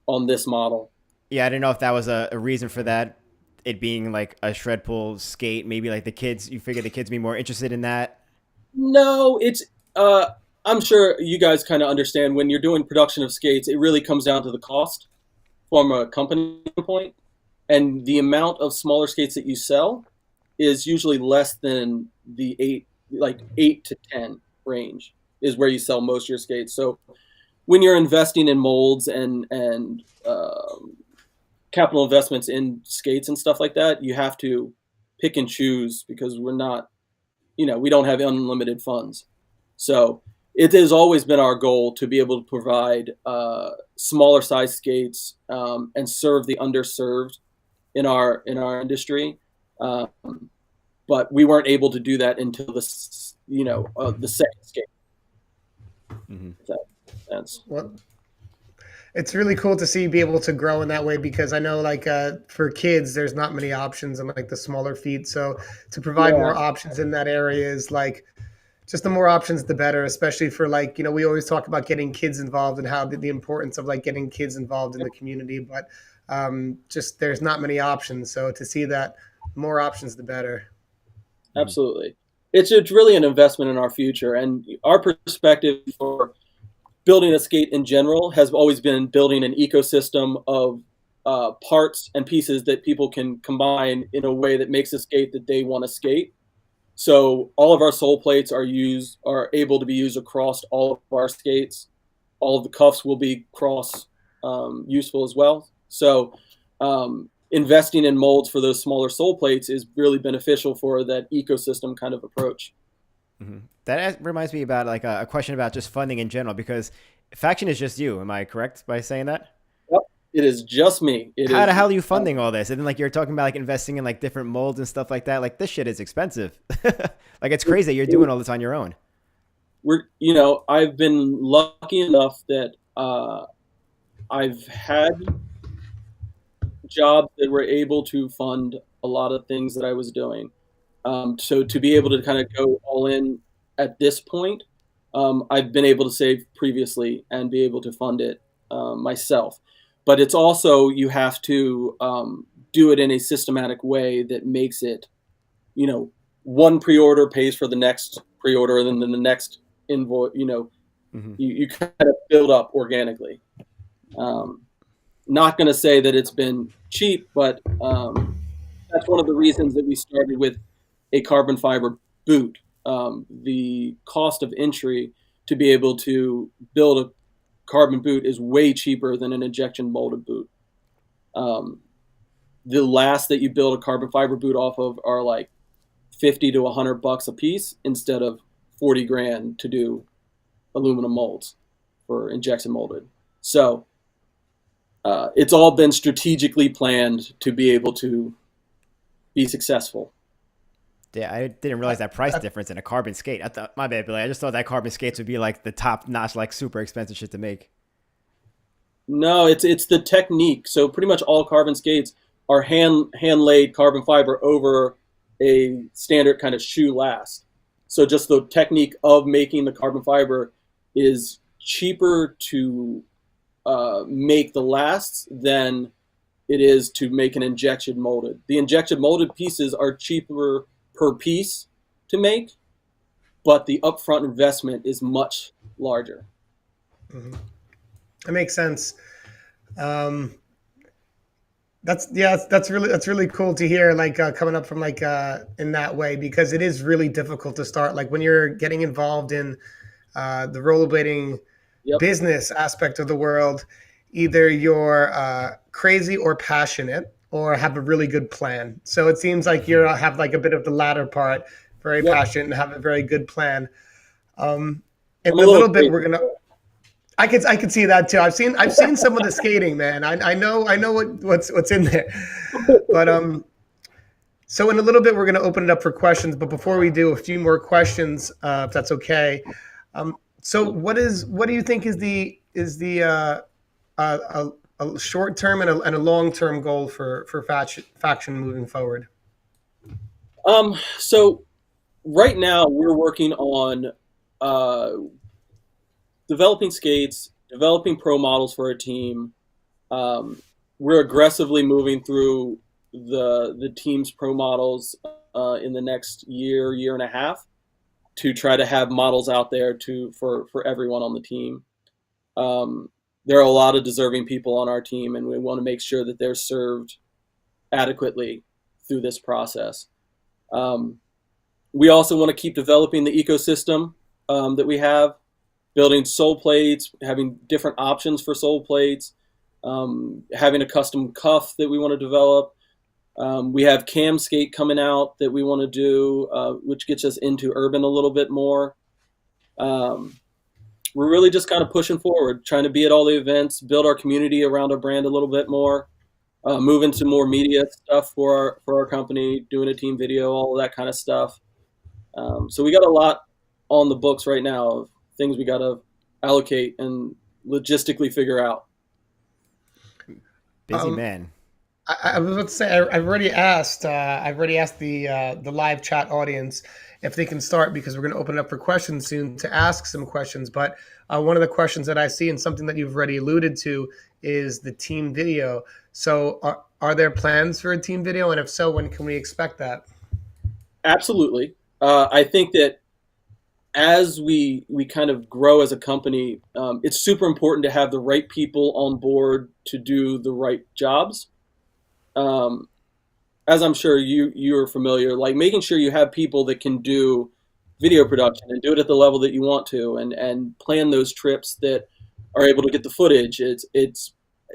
on this model. Yeah, I didn't know if that was a reason for that, it being like a shred pull skate. Maybe like the kids, you figure the kids would be more interested in that? No, it's I'm sure you guys kind of understand when you're doing production of skates, it really comes down to the cost from a company point. And the amount of smaller skates that you sell is usually less than the 8 to 10 range is where you sell most of your skates. So when you're investing in molds and capital investments in skates and stuff like that, you have to pick and choose because we're not, we don't have unlimited funds. So it has always been our goal to be able to provide smaller size skates and serve the underserved in our industry. But we weren't able to do that until the second skate. Mm-hmm. Well, it's really cool to see be able to grow in that way, because I know like for kids there's not many options on like the smaller feet, so to provide more options in that area is like just the more options the better, especially for like we always talk about getting kids involved and how the importance of like getting kids involved in the community, but just there's not many options, so to see that more options the better. Absolutely. It's really an investment in our future, and our perspective for building a skate in general has always been building an ecosystem of parts and pieces that people can combine in a way that makes a skate that they want to skate. So all of our sole plates are able to be used across all of our skates. All of the cuffs will be cross useful as well. So investing in molds for those smaller sole plates is really beneficial for that ecosystem kind of approach. Mm-hmm. That reminds me about like a question about just funding in general, because Faction is just you. Am I correct by saying that? Yep, it is just me. How the hell are you funding all this? And then like you're talking about like investing in like different molds and stuff like that. Like this shit is expensive. Like it's crazy that you're doing all this on your own. I've been lucky enough that I've had jobs that were able to fund a lot of things that I was doing. So to be able to kind of go all in at this point, I've been able to save previously and be able to fund it myself. But it's also, you have to do it in a systematic way that makes it, one pre-order pays for the next pre-order, and then the next invoice, You kind of build up organically. Not going to say that it's been cheap, but that's one of the reasons that we started with a carbon fiber boot. The cost of entry to be able to build a carbon boot is way cheaper than an injection molded boot. The last that you build a carbon fiber boot off of are like $50 to $100 a piece instead of 40 grand to do aluminum molds for injection molded. So it's all been strategically planned to be able to be successful. Yeah, I didn't realize that price difference in a carbon skate. I thought, my bad, Billy. I just thought that carbon skates would be like the top notch, like super expensive shit to make. No, it's the technique. So pretty much all carbon skates are hand laid carbon fiber over a standard kind of shoe last. So just the technique of making the carbon fiber is cheaper to make the lasts than it is to make an injection molded. The injection molded pieces are cheaper per piece to make, but the upfront investment is much larger. Mm-hmm. That makes sense. That's really cool to hear, like coming up from like in that way, because it is really difficult to start. Like when you're getting involved in the rollerblading business aspect of the world, either you're crazy or passionate or have a really good plan. So it seems like you have like a bit of the latter part, very passionate and have a very good plan. In a little bit, we're gonna. I could see that too. I've seen some of the skating, man. I know what's in there. But so in a little bit we're gonna open it up for questions. But before we do, a few more questions, if that's okay. So what do you think is the a short term and a long term goal for Faction moving forward? So right now we're working on developing skates, developing pro models for our team. We're aggressively moving through the team's pro models in the next year and a half to try to have models out there for everyone on the team. There are a lot of deserving people on our team, and we want to make sure that they're served adequately through this process. We also want to keep developing the ecosystem that we have, building sole plates, having different options for sole plates, having a custom cuff that we want to develop. We have cam skate coming out that we want to do, which gets us into urban a little bit more. We're really just kind of pushing forward, trying to be at all the events, build our community around our brand a little bit more, move into more media stuff for our company, doing a team video, all of that kind of stuff. So we got a lot on the books right now of things we got to allocate and logistically figure out. Busy man. I was about to say, I've already asked the live chat audience if they can start, because we're going to open it up for questions soon to ask some questions. But one of the questions that I see, and something that you've already alluded to, is the team video. So are there plans for a team video? And if so, when can we expect that? Absolutely. I think that as we kind of grow as a company, it's super important to have the right people on board to do the right jobs. As I'm sure you're familiar, like making sure you have people that can do video production and do it at the level that you want to, and plan those trips that are able to get the footage. It's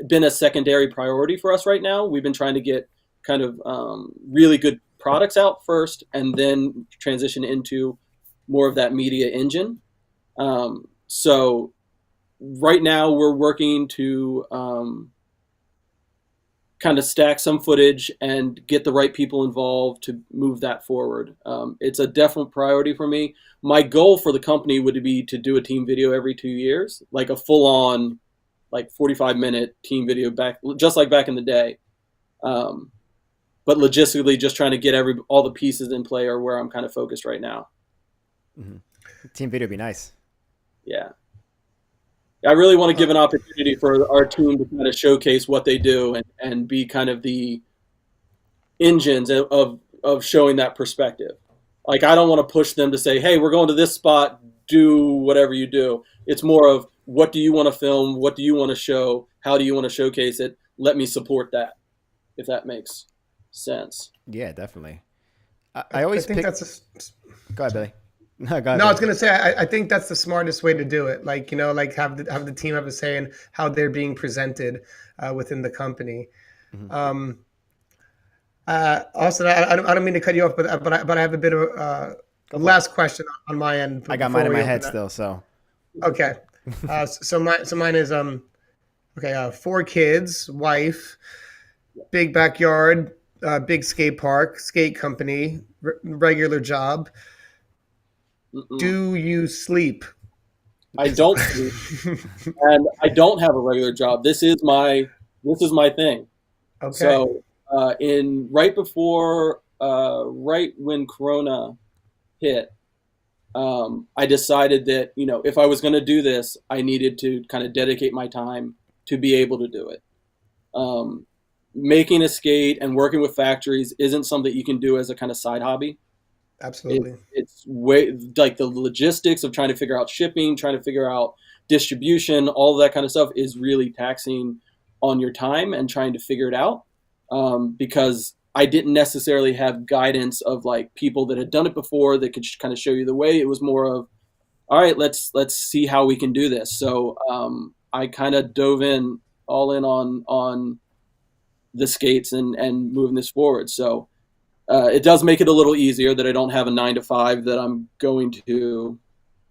been a secondary priority for us right now. We've been trying to get kind of really good products out first, and then transition into more of that media engine. So right now we're working to kind of stack some footage and get the right people involved to move that forward. It's a definite priority for me. My goal for the company would be to do a team video every 2 years, like a full-on, like 45-minute team video just like back in the day. But logistically, just trying to get all the pieces in play are where I'm kind of focused right now. Mm-hmm. Team video would be nice. Yeah. I really want to give an opportunity for our team to kind of showcase what they do and be kind of the engines of showing that perspective. Like, I don't want to push them to say, hey, we're going to this spot, do whatever you do. It's more of, what do you want to film? What do you want to show? How do you want to showcase it? Let me support that, if that makes sense. Yeah, definitely. I always think pick... that's Go ahead, Billy. No, go ahead, no, I was Billy. gonna say I think that's the smartest way to do it. Like, you know, like have the team have a say in how they're being presented within the company. Mm-hmm. Austin, I don't mean to cut you off, but I have a bit of last question on my end. I got mine in my head still, so. Okay. So mine is okay. 4 kids, wife, big backyard, big skate park, skate company, regular job. Mm-mm. Do you sleep? I don't sleep, and I don't have a regular job. This is my thing. Okay. So right when Corona hit, I decided that, you know, if I was going to do this, I needed to kind of dedicate my time to be able to do it. Making a skate and working with factories isn't something you can do as a kind of side hobby. Absolutely. It's way, like, the logistics of trying to figure out shipping, trying to figure out distribution, all of that kind of stuff is really taxing on your time and trying to figure it out. Because I didn't necessarily have guidance of, like, people that had done it before that could kind of show you the way. It was more of, all right, let's see how we can do this. So I kind of dove in all in on the skates and moving this forward. So it does make it a little easier that I don't have a 9-to-5 that I'm going to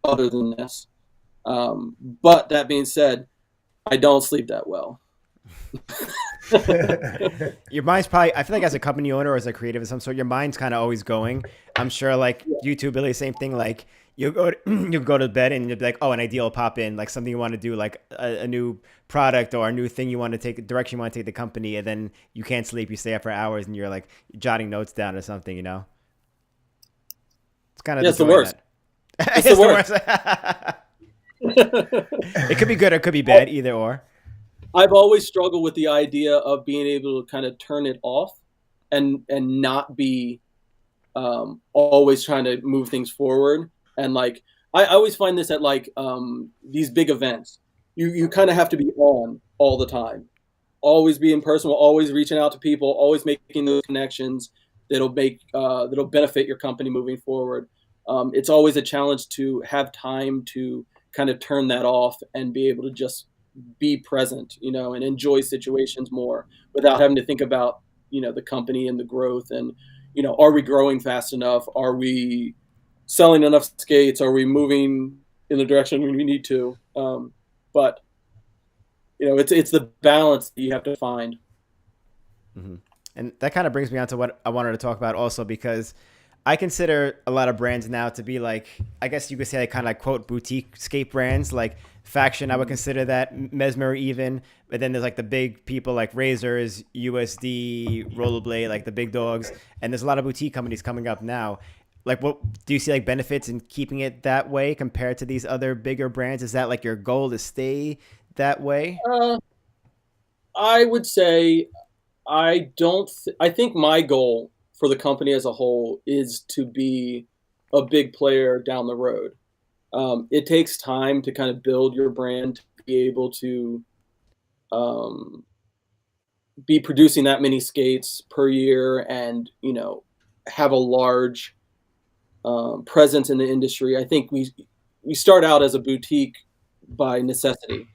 other than this. But that being said, I don't sleep that well. Your mind's probably, I feel like as a company owner or as a creative of some sort, your mind's kind of always going. I'm sure, like, you too, Billy, same thing. Like, you go to bed and you'll be like, oh, an idea will pop in, like something you want to do, like a new product or a new thing you want to take, direction you want to take the company, and then you can't sleep. You stay up for hours and you're like jotting notes down or something, you know? It's kind of it's the worst. It's the worst. It could be good or it could be bad, either or. I've always struggled with the idea of being able to kind of turn it off and not be always trying to move things forward. And, like, I always find this at, like, these big events. You kind of have to be on all the time, always being personal, always reaching out to people, always making those connections that'll benefit your company moving forward. It's always a challenge to have time to kind of turn that off and be able to just be present, you know, and enjoy situations more without having to think about, you know, the company and the growth and, you know, are we growing fast enough? Are we selling enough skates? Are we moving in the direction we need to? But, you know, it's the balance that you have to find. Mm-hmm. And that kind of brings me on to what I wanted to talk about also, because I consider a lot of brands now to be, like, I guess you could say, like, kind of like, quote, boutique skate brands, like Faction. I would consider that, Mesmer even. But then there's, like, the big people like Razors, USD, Rollerblade, like the big dogs. And there's a lot of boutique companies coming up now. Like, what do you see, like, benefits in keeping it that way compared to these other bigger brands? Is that, like, your goal to stay that way? I would say I think my goal for the company as a whole is to be a big player down the road. It takes time to kind of build your brand to be able to be producing that many skates per year and, you know, have a large presence in the industry. I think we start out as a boutique by necessity.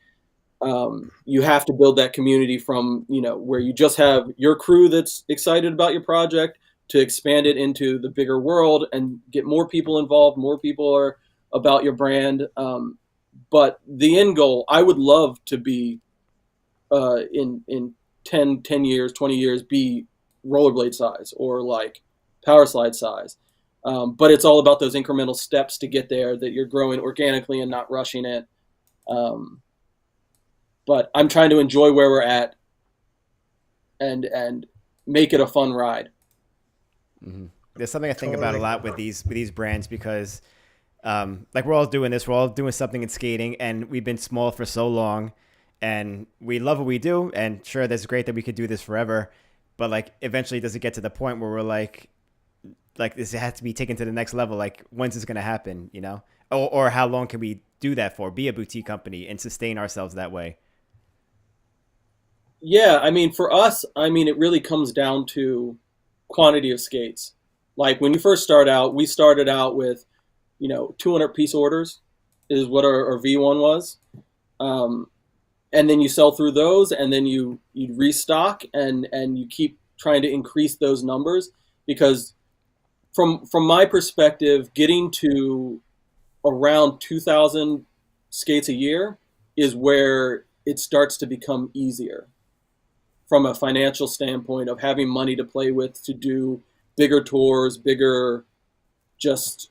You have to build that community from, you know, where you just have your crew that's excited about your project to expand it into the bigger world and get more people involved. More people are about your brand. But the end goal, I would love to be in 10 years, 20 years, be rollerblade size or like power slide size. But it's all about those incremental steps to get there, that you're growing organically and not rushing it. But I'm trying to enjoy where we're at and make it a fun ride. Mm-hmm. There's something I think about a lot with these brands because, like, we're all doing this. We're all doing something in skating, and we've been small for so long, and we love what we do. And sure, that's great that we could do this forever. But, like, eventually, does it get to the point where we're like this has to be taken to the next level? Like, when's this going to happen? You know, or how long can we do that for? Be a boutique company and sustain ourselves that way. Yeah, I mean, for us, I mean, it really comes down to quantity of skates. Like when you first start out, we started out with, 200 piece orders is what our V1 was. Um, and then you sell through those, and then you restock, and you keep trying to increase those numbers, because from my perspective, getting to around 2,000 skates a year is where it starts to become easier from a financial standpoint of having money to play with to do bigger tours, bigger just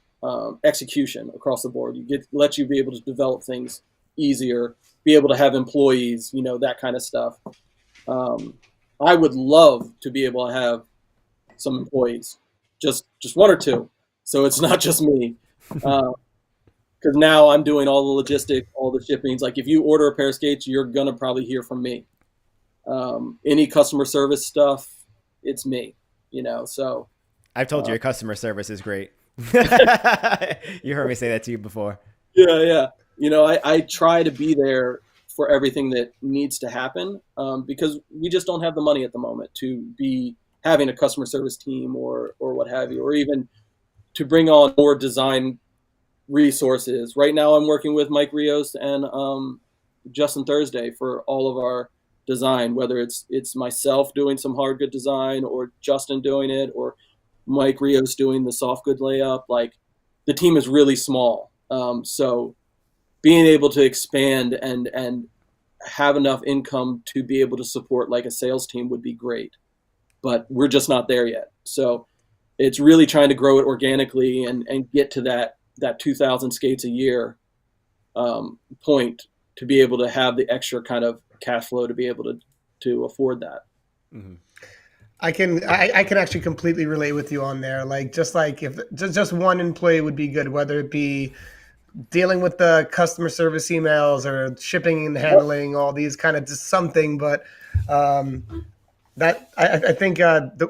execution across the board. Let you be able to develop things easier, be able to have employees, that kind of stuff. I would love to be able to have some employees, just one or two, so it's not just me. Because now I'm doing all the logistics, all the shippings. Like if you order a pair of skates, you're gonna probably hear from me. Any customer service stuff, it's me. So I've told you your customer service is great. You heard me say that to you before. yeah. I try to be there for everything that needs to happen, because we just don't have the money at the moment to be having a customer service team or what have you, or even to bring on more design resources. Right now I'm working with Mike Rios and Justin Thursday for all of our design, whether it's myself doing some hard good design, or Justin doing it, or Mike Rios doing the soft good layup. Like the team is really small. So being able to expand and have enough income to be able to support like a sales team would be great, but we're just not there yet. So it's really trying to grow it organically and get to that 2,000 skates a year point, to be able to have the extra kind of cash flow to be able to afford that. Mm-hmm. I can actually completely relate with you on there. Like just like if just one employee would be good, whether it be dealing with the customer service emails or shipping and handling all these kind of just something. But that I think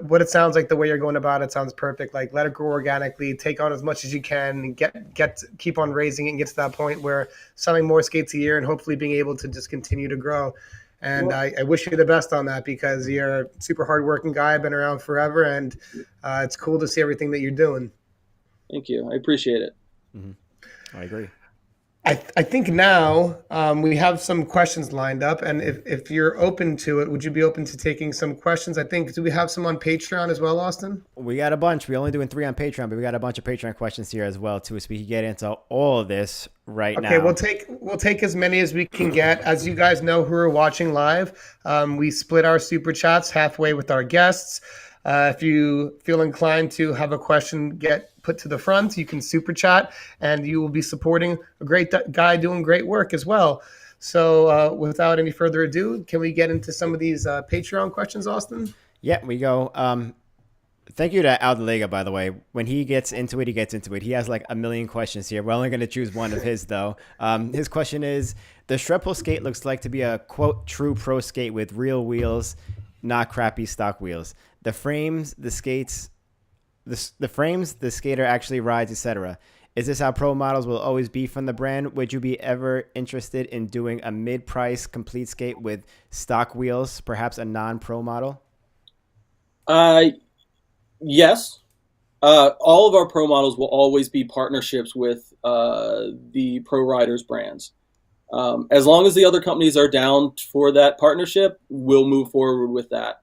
what it sounds like, the way you're going about it sounds perfect. Like let it grow organically, take on as much as you can, and keep on raising it and get to that point where selling more skates a year and hopefully being able to just continue to grow. And I wish you the best on that, because you're a super hardworking guy, been around forever, and it's cool to see everything that you're doing. Thank you. I appreciate it. Mm-hmm. I agree. I think now we have some questions lined up, and if you're open to it, would you be open to taking some questions? I think, do we have some on Patreon as well, Austin? We got a bunch. We're only doing 3 on Patreon, but we got a bunch of Patreon questions here as well too, so we can get into all of this now. Okay, we'll take as many as we can get. As you guys know who are watching live, we split our super chats halfway with our guests. If you feel inclined to have a question get put to the front, you can super chat, and you will be supporting a great guy doing great work as well. So without any further ado, can we get into some of these Patreon questions, Austin? Yeah, we go. Thank you to Aldelega, by the way. When he gets into it, he gets into it. He has like a million questions here. We're only going to choose one of his, though. His question is, the Shrepple skate looks like to be a, quote, true pro skate with real wheels, not crappy stock wheels. The frames, the skates, the frames, the skater actually rides, etc. Is this how pro models will always be from the brand? Would you be ever interested in doing a mid-price complete skate with stock wheels, perhaps a non-pro model? Yes. All of our pro models will always be partnerships with the Pro Riders brands. As long as the other companies are down for that partnership, we'll move forward with that.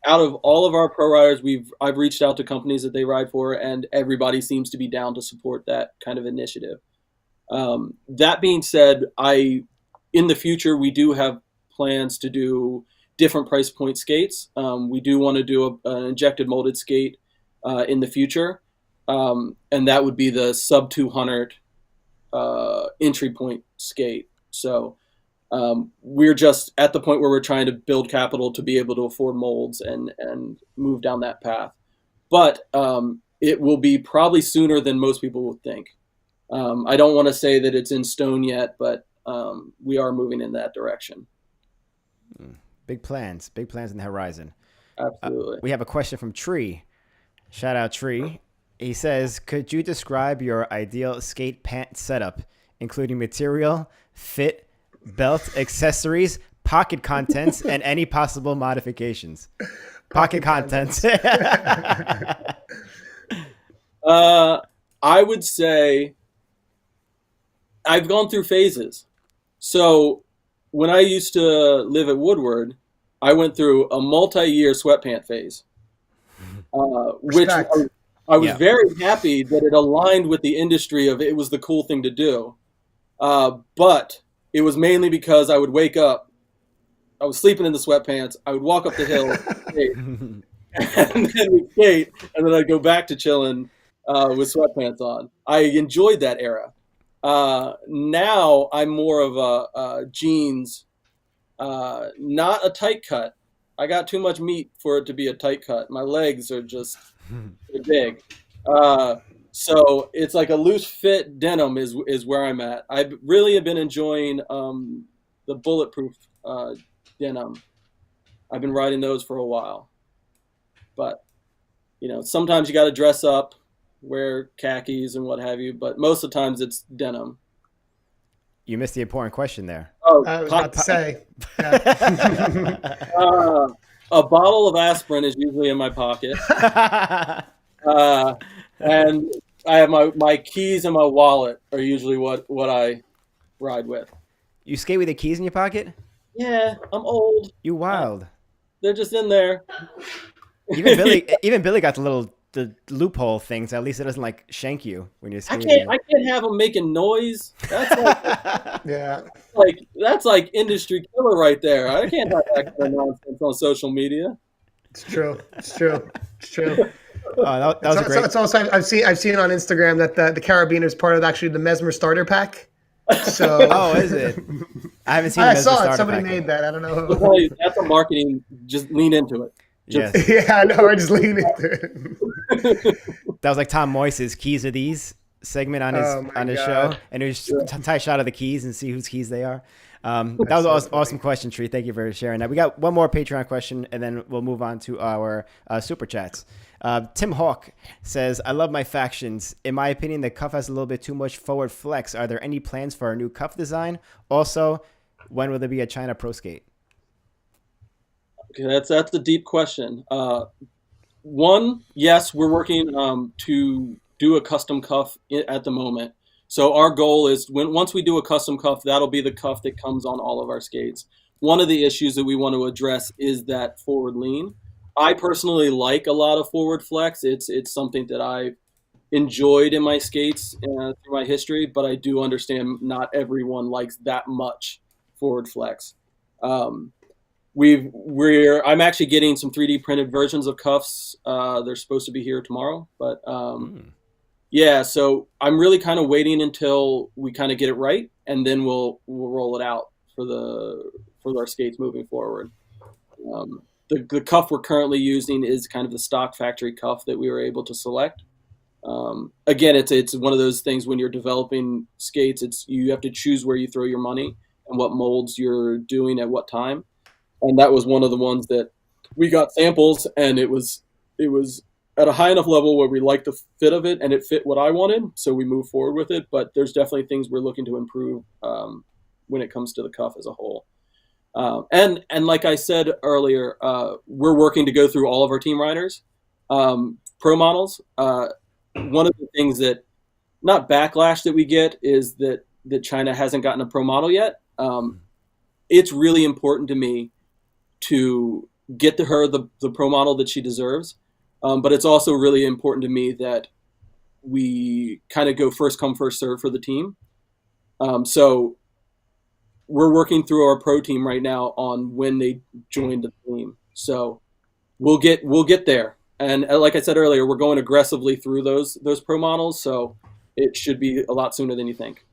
Out of all of our pro riders, I've reached out to companies that they ride for, and everybody seems to be down to support that kind of initiative. That being said, in the future, we do have plans to do different price point skates. We do want to do an injected molded skate in the future, and that would be the sub 200 entry point skate. So we're just at the point where we're trying to build capital to be able to afford molds and move down that path. But it will be probably sooner than most people would think. I don't want to say that it's in stone yet, but we are moving in that direction. Big plans in the horizon. Absolutely. We have a question from Tree. Shout out Tree. He says, could you describe your ideal skate pant setup, including material, fit, belt, accessories, pocket contents, and any possible modifications? Pocket contents. I would say I've gone through phases. So when I used to live at Woodward, I went through a multi-year sweatpant phase, which I was very happy that it aligned with the industry of it was the cool thing to do. But it was mainly because I would wake up, I was sleeping in the sweatpants, I would walk up the hill, skate, and then we'd skate, and then I'd go back to chilling with sweatpants on. I enjoyed that era. Now I'm more of a jeans, not a tight cut. I got too much meat for it to be a tight cut. My legs are just big. So it's like a loose fit denim is where I'm at. I really have been enjoying the bulletproof denim. I've been riding those for a while. But, sometimes you got to dress up, wear khakis and what have you, but most of the times it's denim. You missed the important question there. Oh, I was about to say. Yeah. A bottle of aspirin is usually in my pocket. And I have my keys and my wallet are usually what I ride with. You skate with the keys in your pocket? Yeah, I'm old. You wild. They're just in there. Even Billy got the loophole things. At least it doesn't like shank you when you're skating. I can't have them making noise. That's like yeah. That's like industry killer right there. I can't have that kind of nonsense on social media. It's true. That was great. It's also I've seen on Instagram that the carabiner is part of actually the Mesmer starter pack. So oh, is it? I haven't seen. I saw it. Somebody made that. I don't know. That's a marketing. Just lean into it. Yes. Yeah, I know. I just lean into it. That was like Tom Moise's "Keys Are These" segment on his show, and it was just a tight shot of the keys and see whose keys they are. That was an awesome question, Tree. Thank you for sharing that. We got one more Patreon question, and then we'll move on to our super chats. Tim Hawk says, I love my factions. In my opinion, the cuff has a little bit too much forward flex. Are there any plans for a new cuff design? Also, when will there be a China Pro Skate? Okay, that's a deep question. One, yes, we're working to do a custom cuff at the moment. So our goal is once we do a custom cuff, that'll be the cuff that comes on all of our skates. One of the issues that we want to address is that forward lean. I personally like a lot of forward flex. It's something that I've enjoyed in my skates through my history, but I do understand not everyone likes that much forward flex. I'm actually getting some 3D printed versions of cuffs. They're supposed to be here tomorrow, but yeah. So I'm really kind of waiting until we kind of get it right, and then we'll roll it out for our skates moving forward. The cuff we're currently using is kind of the stock factory cuff that we were able to select. Again, it's one of those things when you're developing skates, you have to choose where you throw your money and what molds you're doing at what time. And that was one of the ones that we got samples, and it was at a high enough level where we liked the fit of it and it fit what I wanted. So we moved forward with it, but there's definitely things we're looking to improve when it comes to the cuff as a whole. And like I said earlier, we're working to go through all of our team riders, pro models. One of the things that, not backlash that we get, is that China hasn't gotten a pro model yet. It's really important to me to get to her the pro model that she deserves. But it's also really important to me that we kind of go first come, first serve for the team. So we're working through our pro team right now on when they join the team. So we'll get there. And like I said earlier, we're going aggressively through those pro models. So it should be a lot sooner than you think.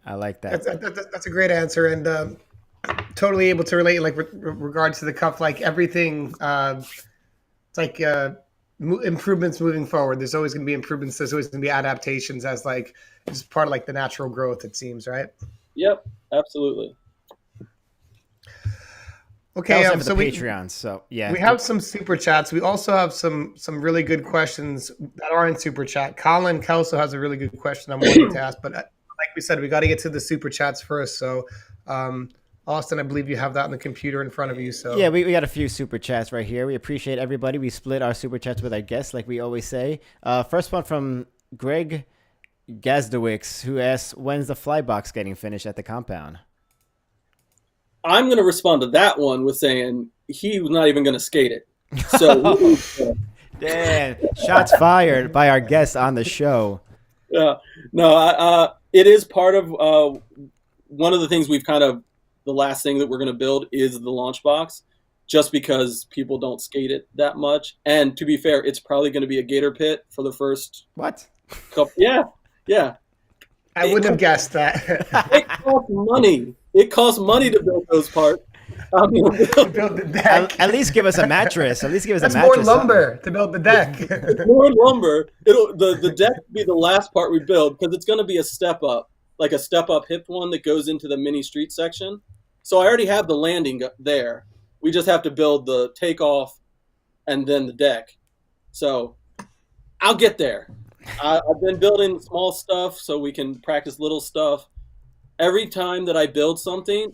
I like that. That's a great answer, and totally able to relate. Like regards to the cuff, like everything, it's like improvements moving forward. There's always going to be improvements. There's always going to be adaptations as like just part of like the natural growth. It seems, right? Yep, absolutely. Okay, for so the Patreons. So yeah, we have some super chats. We also have some really good questions that are in super chat. Colin Kelso has a really good question I'm wanting to ask, but like we said, we got to get to the super chats first. So, Austin, I believe you have that on the computer in front of you. So yeah, we got a few super chats right here. We appreciate everybody. We split our super chats with our guests, like we always say. First one from Greg Gazdowicz, who asks, "When's the fly box getting finished at the compound?" I'm going to respond to that one with saying he was not even going to skate it. So, damn, shots fired by our guests on the show. Yeah, no, it is part of one of the things the last thing that we're going to build is the launch box, just because people don't skate it that much. And to be fair, it's probably going to be a gator pit for the first couple. Yeah. I wouldn't have guessed that. It costs money. It costs money to build those parts. To build the deck. At least give us a mattress. That's more lumber to build the deck. More lumber. The deck will be the last part we build, because it's going to be a step up, like a step up hip one that goes into the mini street section. So I already have the landing there. We just have to build the takeoff and then the deck. So I'll get there. I've been building small stuff so we can practice little stuff. Every time that I build something,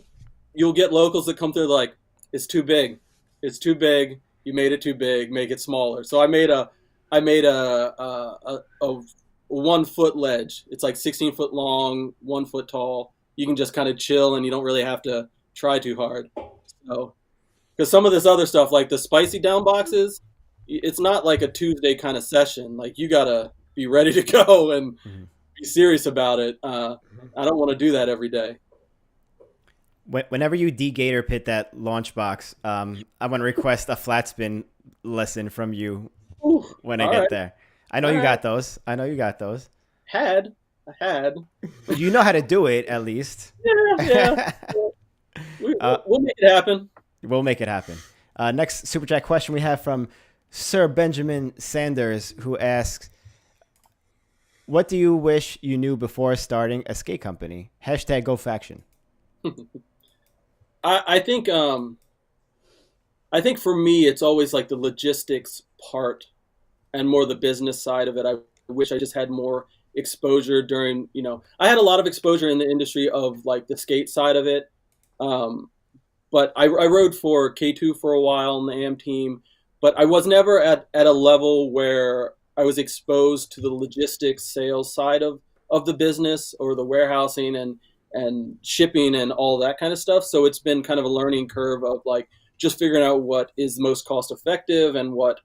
you'll get locals that come through like, it's too big. It's too big. You made it too big. Make it smaller. So I made a 1 foot ledge. It's like 16 foot long, 1 foot tall. You can just kind of chill and you don't really have to try too hard. So, because some of this other stuff, like the spicy down boxes, it's not like a Tuesday kind of session. Like you gotta be ready to go and be serious about it. I don't want to do that every day. Whenever you de-gator pit that launch box, I want to request a flat spin lesson from you when I get there. I know you got those. I had. You know how to do it, at least. Yeah. We'll make it happen. We'll make it happen. Next super chat question we have from Sir Benjamin Sanders, who asks, "What do you wish you knew before starting a skate company? #GoFaction." I think for me, it's always like the logistics part and more the business side of it. I wish I just had more exposure during, I had a lot of exposure in the industry of like the skate side of it. But I rode for K2 for a while on the AM team, but I was never at a level where I was exposed to the logistics sales side of the business, or the warehousing and shipping and all that kind of stuff. So it's been kind of a learning curve of like just figuring out what is most cost effective and what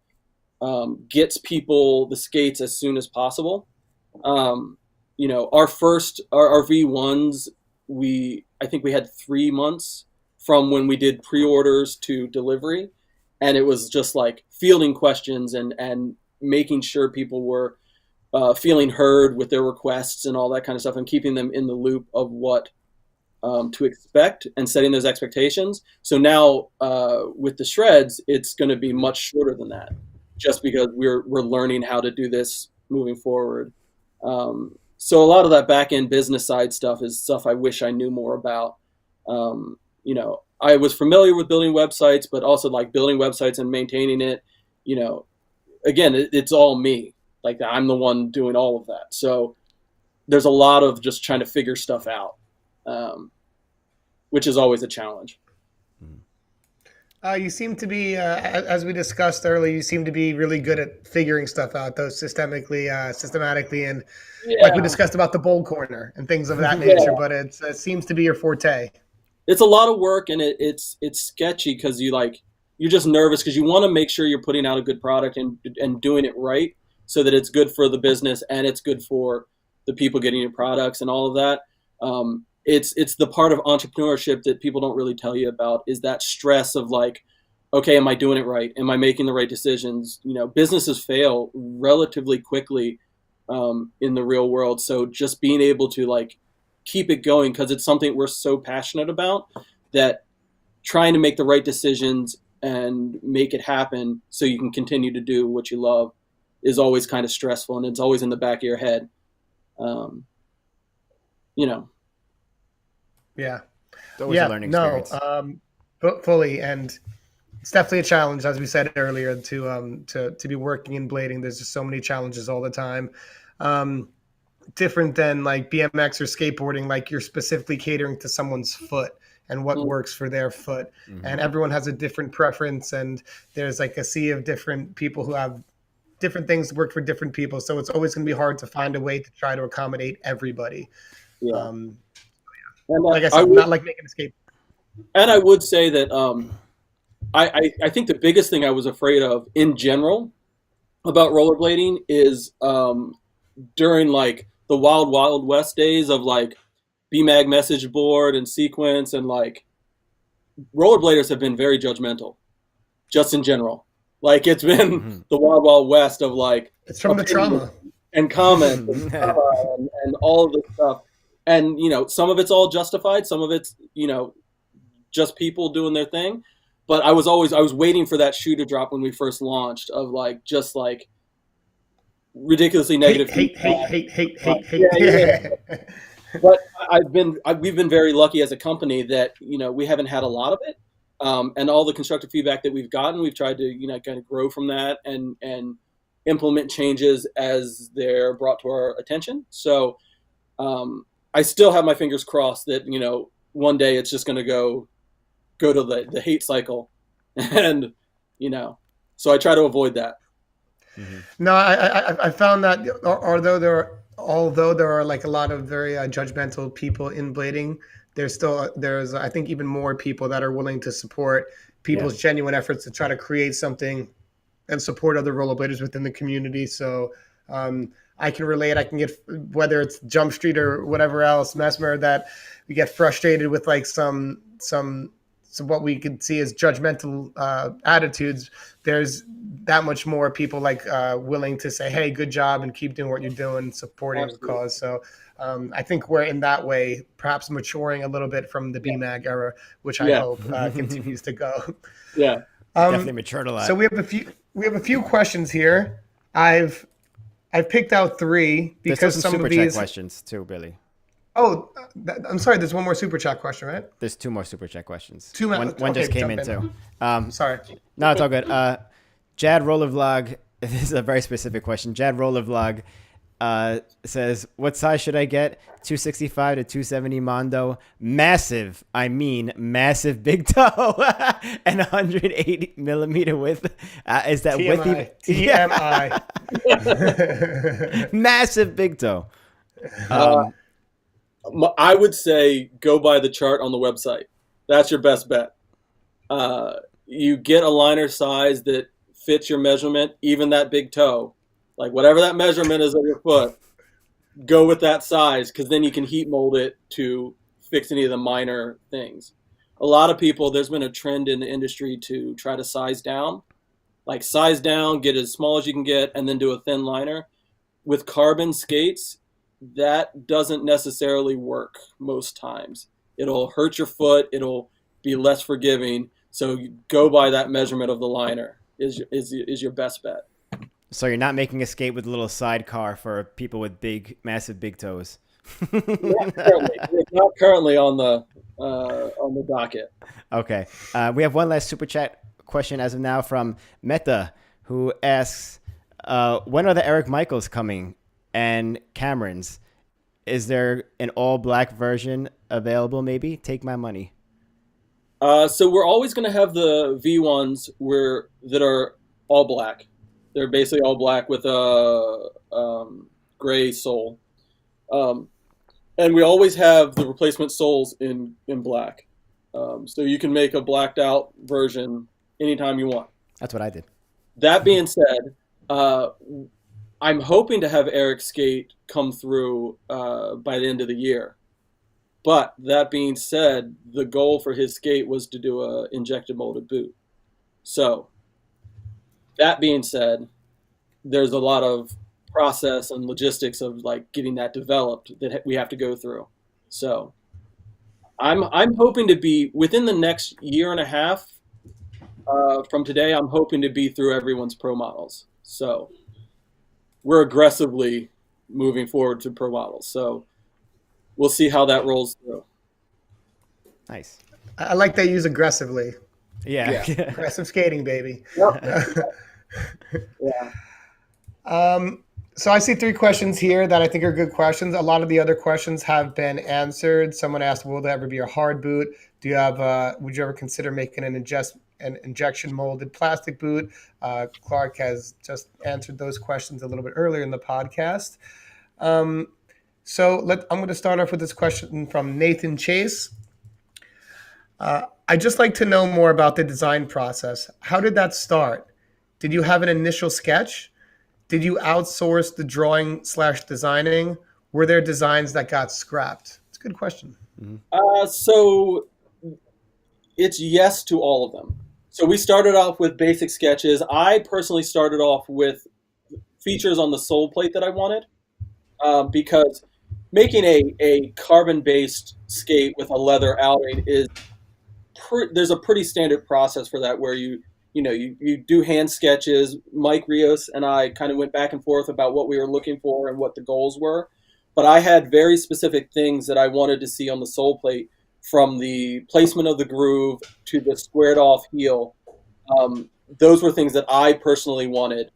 gets people the skates as soon as possible. Our V1s, I think we had 3 months from when we did pre-orders to delivery. And it was just like fielding questions and making sure people were feeling heard with their requests and all that kind of stuff, and keeping them in the loop of what to expect and setting those expectations. So now with the shreds, it's going to be much shorter than that, just because we're learning how to do this moving forward. So a lot of that back end business side stuff is stuff I wish I knew more about. I was familiar with building websites, but also like building websites and maintaining it. Again, it's all me. Like I'm the one doing all of that. So there's a lot of just trying to figure stuff out, which is always a challenge. You seem to be, as we discussed earlier, you seem to be really good at figuring stuff out, though, systematically, and like we discussed about the bowl corner and things of that nature. But it seems to be your forte. It's a lot of work, and it's sketchy because you're just nervous because you want to make sure you're putting out a good product and doing it right, so that it's good for the business and it's good for the people getting your products and all of that. It's the part of entrepreneurship that people don't really tell you about, is that stress of like, okay, am I doing it right? Am I making the right decisions? Businesses fail relatively quickly in the real world. So just being able to like keep it going, because it's something we're so passionate about, that trying to make the right decisions and make it happen so you can continue to do what you love is always kind of stressful, and it's always in the back of your head. Yeah. It's always a learning experience. fully, and it's definitely a challenge, as we said earlier, to be working in blading. There's just so many challenges all the time. Different than like BMX or skateboarding, like you're specifically catering to someone's foot and what works for their foot. And everyone has a different preference, and there's like a sea of different people who have different things that work for different people. So it's always going to be hard to find a way to try to accommodate everybody. Yeah. And like I said, not like making a skateboard. And I would say that I think the biggest thing I was afraid of in general about rollerblading is during like the wild, wild west days of like BMAG message board and sequence, and like rollerbladers have been very judgmental just in general. Like it's been the wild, wild west of like, it's from the trauma and comments and all of this stuff. And, you know, some of it's all justified. Some of it's, you know, just people doing their thing. But I was waiting for that shoe to drop when we first launched, of like, just like ridiculously negative. Hate. Yeah. But we've been very lucky as a company that, you know, we haven't had a lot of it. And all the constructive feedback that we've gotten, we've tried to, you know, kind of grow from that and implement changes as they're brought to our attention. So I still have my fingers crossed that, you know, one day it's just going to go to the hate cycle. And, you know, so I try to avoid that. No, I found that although there are like a lot of very judgmental people in blading, there's I think even more people that are willing to support people's genuine efforts to try to create something and support other rollerbladers within the community. So I can relate. I can get, whether it's Jump Street or whatever else, Mesmer, that we get frustrated with like some what we could see as judgmental attitudes. There's that much more people like willing to say, hey, good job, and keep doing what you're doing, supporting the cause. So I think we're in that way perhaps maturing a little bit from the BMAG era, which I hope continues to go. Yeah, definitely matured a lot. So we have a few questions here. I've picked out three because some super of these chat questions too, Billy. Oh, I'm sorry. There's one more super chat question, right? There's two more super chat questions. One just came in too. Sorry. No, it's all good. Jad Roller Vlog. This is a very specific question. Jad Roller Vlog says, "What size should I get? 265 to 270 Mondo, massive. I mean, massive big toe, and 180 millimeter width. Is that TMI. width? TMI. Massive big toe." I would say go by the chart on the website. That's your best bet. You get a liner size that fits your measurement, even that big toe. Like whatever that measurement is of your foot, go with that size, because then you can heat mold it to fix any of the minor things. A lot of people, there's been a trend in the industry to try to size down. Like size down, get as small as you can get, and then do a thin liner. With carbon skates, that doesn't necessarily work most times. It'll hurt your foot. It'll be less forgiving. So you go by that measurement of the liner is your best bet. So you're not making a skate with a little sidecar for people with massive big toes. It's not currently on the docket. Okay. We have one last super chat question as of now from Meta, who asks, when are the Eric Michaels coming? And Cameron's, is there an all black version available? Maybe take my money. So we're always going to have the V1s that are all black. They're basically all black with a gray sole. And we always have the replacement soles in black. So you can make a blacked out version anytime you want. That's what I did. That being said, I'm hoping to have Eric's skate come through by the end of the year. But that being said, the goal for his skate was to do a injected molded boot. So that being said, there's a lot of process and logistics of like getting that developed that we have to go through. So I'm hoping to be within the next year and a half from today. I'm hoping to be through everyone's pro models. So we're aggressively moving forward to pro models. So we'll see how that rolls through. Nice. I like that you use aggressively. Yeah. Aggressive skating, baby. Yep. Yeah. So I see 3 questions here that I think are good questions. A lot of the other questions have been answered. Someone asked, will there ever be a hard boot? Do you have, would you ever consider making an injection molded plastic boot? Clark has just answered those questions a little bit earlier in the podcast. I'm going to start off with this question from Nathan Chase. I'd just like to know more about the design process. How did that start? Did you have an initial sketch? Did you outsource the drawing/designing? Were there designs that got scrapped? It's a good question. So it's yes to all of them. So we started off with basic sketches. I personally started off with features on the sole plate that I wanted, because making a carbon-based skate with a leather outing is there's a pretty standard process for that, where you do hand sketches. Mike Rios and I kind of went back and forth about what we were looking for and what the goals were. But I had very specific things that I wanted to see on the sole plate, from the placement of the groove to the squared off heel. Those were things that I personally wanted.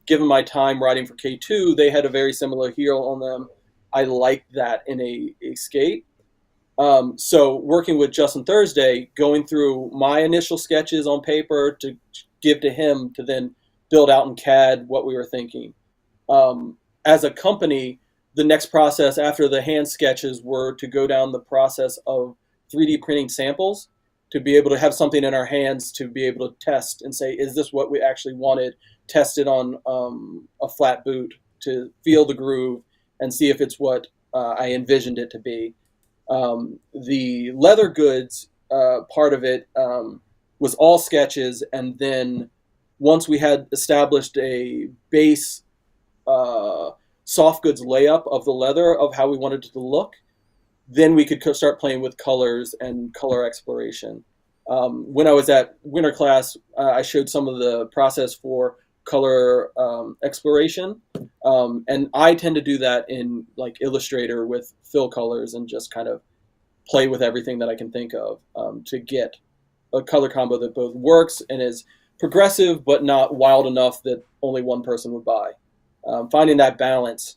Given my time riding for K2, they had a very similar heel on them. I liked that in a skate. So working with Justin Thursday, going through my initial sketches on paper to give to him to then build out in CAD what we were thinking. As a company, the next process after the hand sketches were to go down the process of 3D printing samples, to be able to have something in our hands to be able to test and say, is this what we actually wanted? Test it on a flat boot to feel the groove and see if it's what I envisioned it to be. The leather goods part of it was all sketches, and then once we had established a base soft goods layup of the leather of how we wanted it to look, then we could start playing with colors and color exploration. When I was at winter class, I showed some of the process for color exploration, and I tend to do that in like Illustrator with fill colors and just kind of play with everything that I can think of to get a color combo that both works and is progressive but not wild enough that only one person would buy. Finding that balance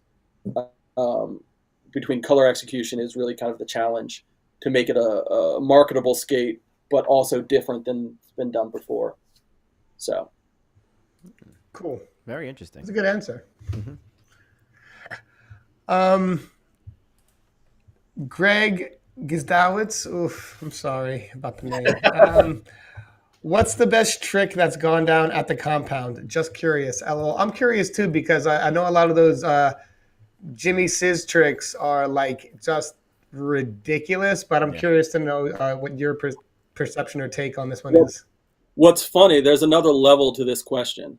between color execution is really kind of the challenge to make it a marketable skate, but also different than it's been done before. So cool. Very interesting. That's a good answer. Greg Gizdowitz. Oof, I'm sorry about the name. What's the best trick that's gone down at the compound? Just curious. LOL. I'm curious too, because I know a lot of those Jimmy Sizz tricks are like just ridiculous, but I'm curious to know what your perception or take on this one is. What's funny, there's another level to this question,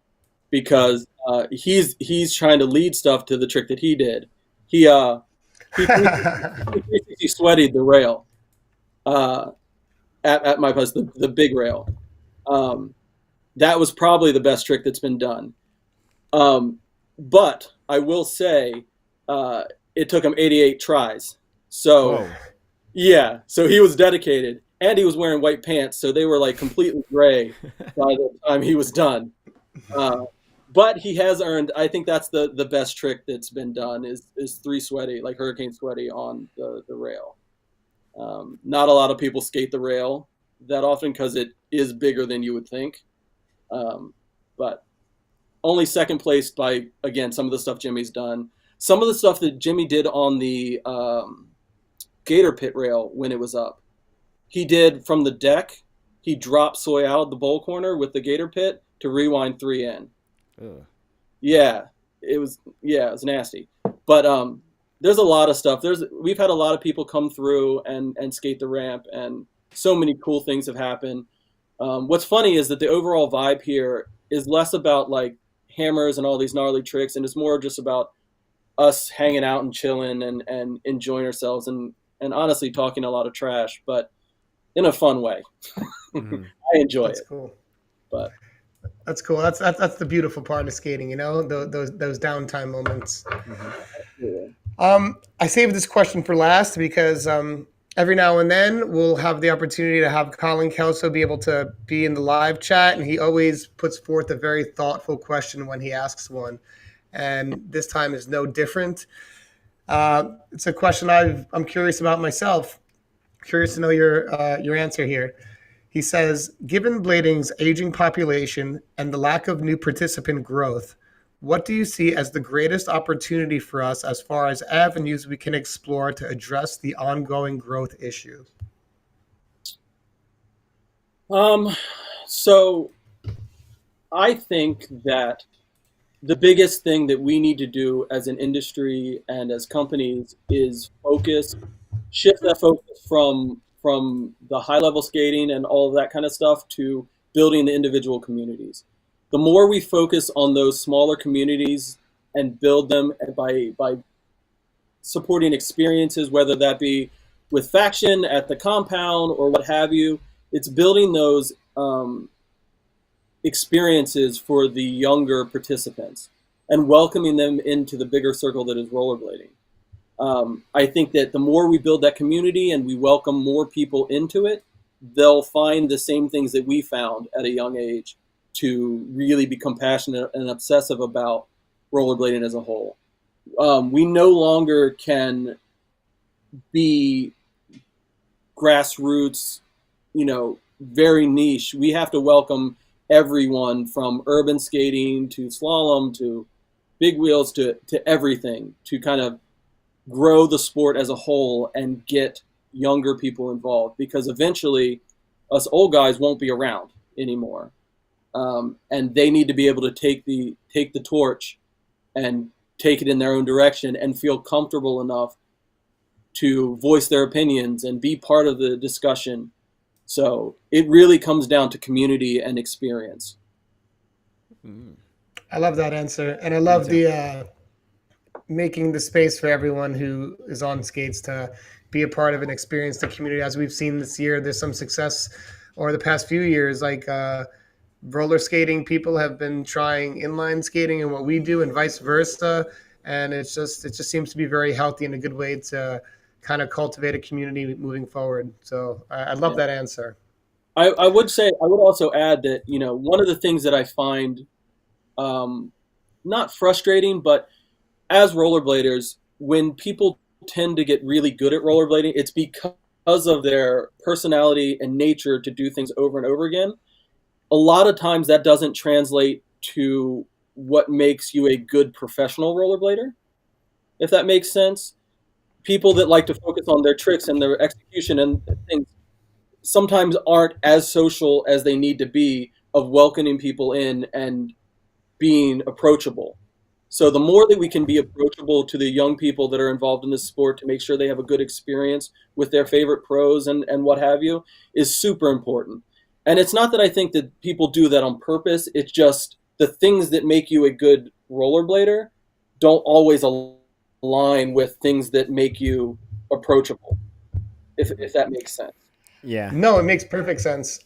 because he's trying to lead stuff to the trick that he did. He 360 sweated the rail at my place, the big rail. That was probably the best trick that's been done. But I will say it took him 88 tries. So, whoa. Yeah, so he was dedicated, and he was wearing white pants, so they were like completely gray by the time he was done. But he has earned, I think that's the best trick that's been done is 3 sweaty, like Hurricane Sweaty on the rail. Not a lot of people skate the rail that often because it is bigger than you would think. But only second place by, again, some of the stuff Jimmy's done. Some of the stuff that Jimmy did on the Gator Pit rail when it was up. He did from the deck, he dropped Soy out the bowl corner with the Gator Pit to rewind 3 in. Ugh. Yeah, it was nasty. But there's a lot of stuff. We've had a lot of people come through and skate the ramp, and so many cool things have happened. What's funny is that the overall vibe here is less about like hammers and all these gnarly tricks, and it's more just about us hanging out and chilling and enjoying ourselves and honestly talking a lot of trash, but in a fun way. Mm-hmm. I enjoy it. Cool. But that's cool. That's the beautiful part of skating, you know, those downtime moments. Mm-hmm. I saved this question for last because every now and then we'll have the opportunity to have Colin Kelso be able to be in the live chat, and he always puts forth a very thoughtful question when he asks one, and this time is no different. It's a question I'm curious about myself. Curious to know your answer here. He says, given blading's aging population and the lack of new participant growth, what do you see as the greatest opportunity for us as far as avenues we can explore to address the ongoing growth issue? So I think that the biggest thing that we need to do as an industry and as companies is shift that focus from the high level skating and all of that kind of stuff to building the individual communities. The more we focus on those smaller communities and build them by supporting experiences, whether that be with faction at the compound or what have you, it's building those experiences for the younger participants and welcoming them into the bigger circle that is rollerblading. I think that the more we build that community and we welcome more people into it, they'll find the same things that we found at a young age to really become passionate and obsessive about rollerblading as a whole. We no longer can be grassroots, very niche. We have to welcome everyone from urban skating to slalom to big wheels to everything to kind of grow the sport as a whole and get younger people involved, because eventually us old guys won't be around anymore. And they need to be able to take the torch and take it in their own direction and feel comfortable enough to voice their opinions and be part of the discussion. So it really comes down to community and experience. I love that answer. And I love the making the space for everyone who is on skates to be a part of and experience the community. As we've seen this year, there's some success over the past few years, like roller skating people have been trying inline skating and what we do and vice versa. And it just seems to be very healthy and a good way to kind of cultivate a community moving forward. So I love that answer. I would also add that, one of the things that I find not frustrating, but as rollerbladers, when people tend to get really good at rollerblading, it's because of their personality and nature to do things over and over again. A lot of times that doesn't translate to what makes you a good professional rollerblader, if that makes sense. People that like to focus on their tricks and their execution and things sometimes aren't as social as they need to be of welcoming people in and being approachable. So the more that we can be approachable to the young people that are involved in this sport to make sure they have a good experience with their favorite pros and what have you is super important. And it's not that I think that people do that on purpose. It's just the things that make you a good rollerblader don't always align with things that make you approachable, if that makes sense. Yeah. No, it makes perfect sense.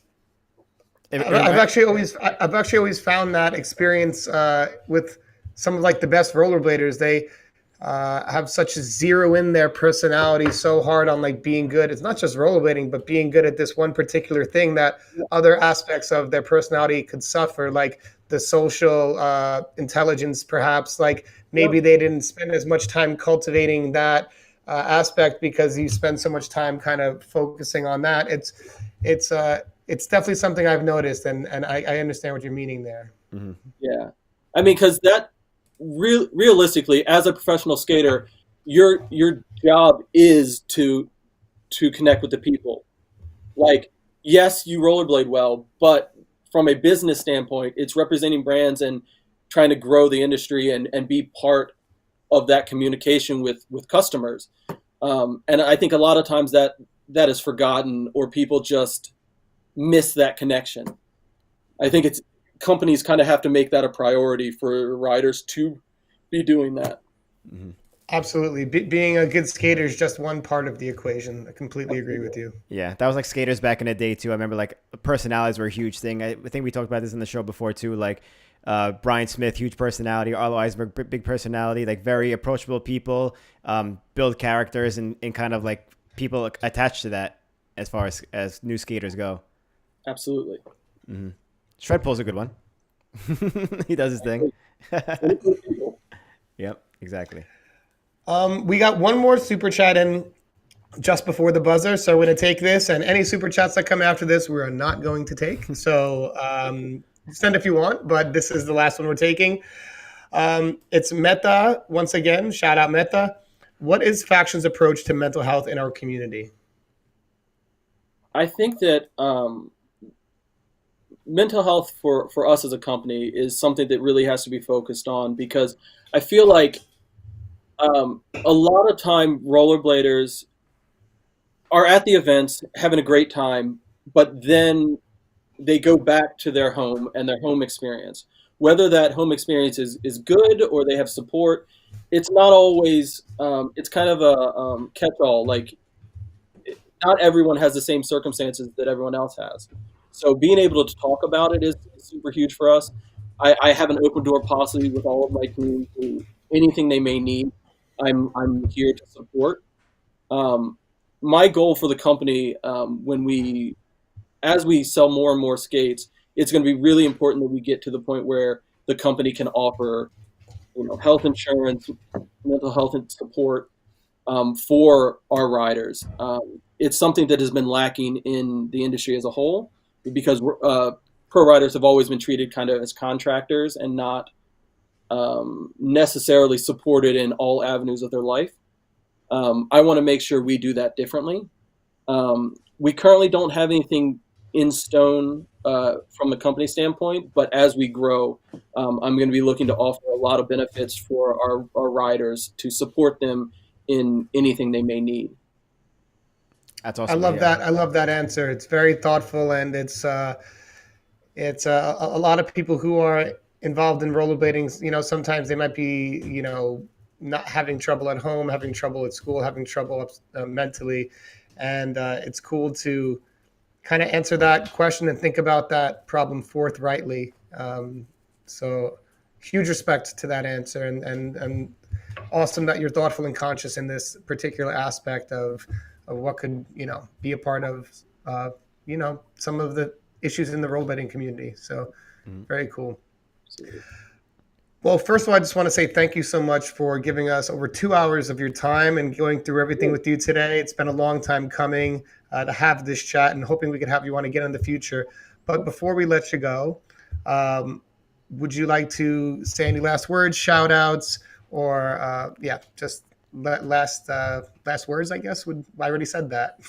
I've actually always found that experience with some of like the best rollerbladers. They have such a zero in their personality so hard on like being good. It's not just rollerblading, but being good at this one particular thing that other aspects of their personality could suffer, like the social intelligence, perhaps. Like maybe they didn't spend as much time cultivating that aspect because you spend so much time kind of focusing on that. It's definitely something I've noticed, and I understand what you're meaning there. Mm-hmm. Yeah, I mean, because that realistically, as a professional skater, your job is to connect with the people. Like, yes, you rollerblade well, but from a business standpoint, it's representing brands and trying to grow the industry and be part of that communication with customers. And I think a lot of times that is forgotten, or people just miss that connection. I think companies kind of have to make that a priority for riders to be doing that. Mm-hmm. Absolutely. Being a good skater is just one part of the equation. I completely agree with you. Yeah, that was like skaters back in the day too. I remember like personalities were a huge thing. I think we talked about this in the show before too. Like Brian Smith, huge personality. Arlo Eisberg, big personality. Like very approachable people. Build characters and kind of like people attached to that as far as new skaters go. Absolutely. Mm-hmm. Shred Pole's a good one. He does his thing. Yep, exactly. We got one more super chat in just before the buzzer, so we're going to take this, and any super chats that come after this, we are not going to take. So send if you want, but this is the last one we're taking. It's Meta, once again, shout out Meta. What is Faction's approach to mental health in our community? I think that mental health for us as a company is something that really has to be focused on, because I feel like a lot of time rollerbladers are at the events having a great time, but then they go back to their home and their home experience. Whether that home experience is good or they have support, it's not always, it's kind of a catch-all. Like, not everyone has the same circumstances that everyone else has. So being able to talk about it is super huge for us. I have an open door policy with all of my team. Anything they may need, I'm here to support. My goal for the company, as we sell more and more skates, it's going to be really important that we get to the point where the company can offer, health insurance, mental health and support for our riders. It's something that has been lacking in the industry as a whole, because pro riders have always been treated kind of as contractors and not necessarily supported in all avenues of their life. I want to make sure we do that differently. We currently don't have anything in stone from the company standpoint, but as we grow, I'm going to be looking to offer a lot of benefits for our riders to support them in anything they may need. That's awesome. I love that. I love that answer. It's very thoughtful, and it's a lot of people who are involved in rollerblading. Sometimes they might be, not having trouble at home, having trouble at school, having trouble mentally, and it's cool to kind of answer that question and think about that problem forthrightly. So huge respect to that answer, and awesome that you're thoughtful and conscious in this particular aspect of what could, be a part of, some of the issues in the rollerblading community. So very cool. Absolutely. Well, first of all, I just want to say thank you so much for giving us over 2 hours of your time and going through everything with you today. It's been a long time coming to have this chat, and hoping we could have you on again in the future. But before we let you go, would you like to say any last words, shout outs, or just last words, I guess? I already said that.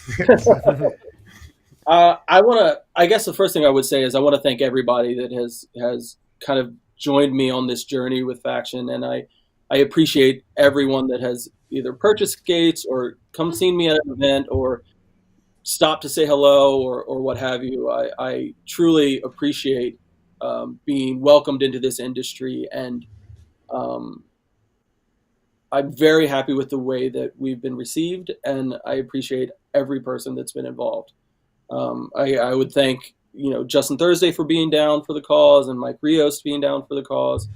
I guess the first thing I would say is I want to thank everybody that has kind of joined me on this journey with Faction, and I appreciate everyone that has either purchased skates or come seen me at an event or stopped to say hello or what have you. I truly appreciate being welcomed into this industry, and I'm very happy with the way that we've been received, and I appreciate every person that's been involved. I would thank Justin Thursday for being down for the cause, and Mike Rios being down for the cause,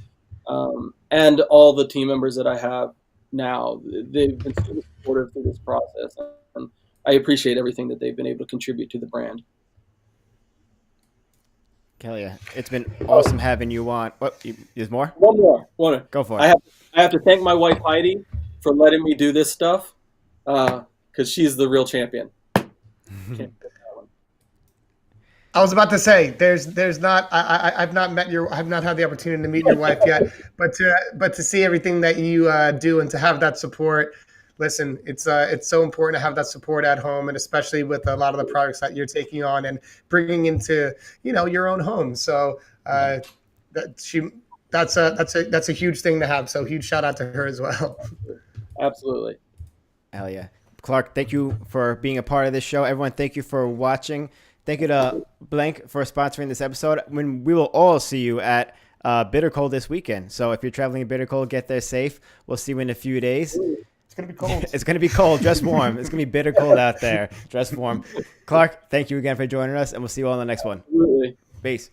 and all the team members that I have now. They've been super supportive through this process, and I appreciate everything that they've been able to contribute to the brand. Hell yeah. It's been awesome having you on. What? There's more? One more. Go for it. I have to thank my wife, Heidi, for letting me do this stuff, because she's the real champion. I was about to say, there's not. I've not met I've not had the opportunity to meet your wife yet, but to see everything that you do and to have that support. Listen, it's so important to have that support at home, and especially with a lot of the projects that you're taking on and bringing into your own home. So that's a huge thing to have. So huge shout out to her as well. Absolutely. Hell yeah. Clark, thank you for being a part of this show. Everyone, thank you for watching. Thank you to Blank for sponsoring this episode. We will all see you at Bitter Cold this weekend. So if you're traveling to Bitter Cold, get there safe. We'll see you in a few days. It's going to be cold. It's going to be cold. Dress warm. It's going to be bitter cold out there. Dress warm. Clark, thank you again for joining us, and we'll see you all in the next one. Absolutely. Peace.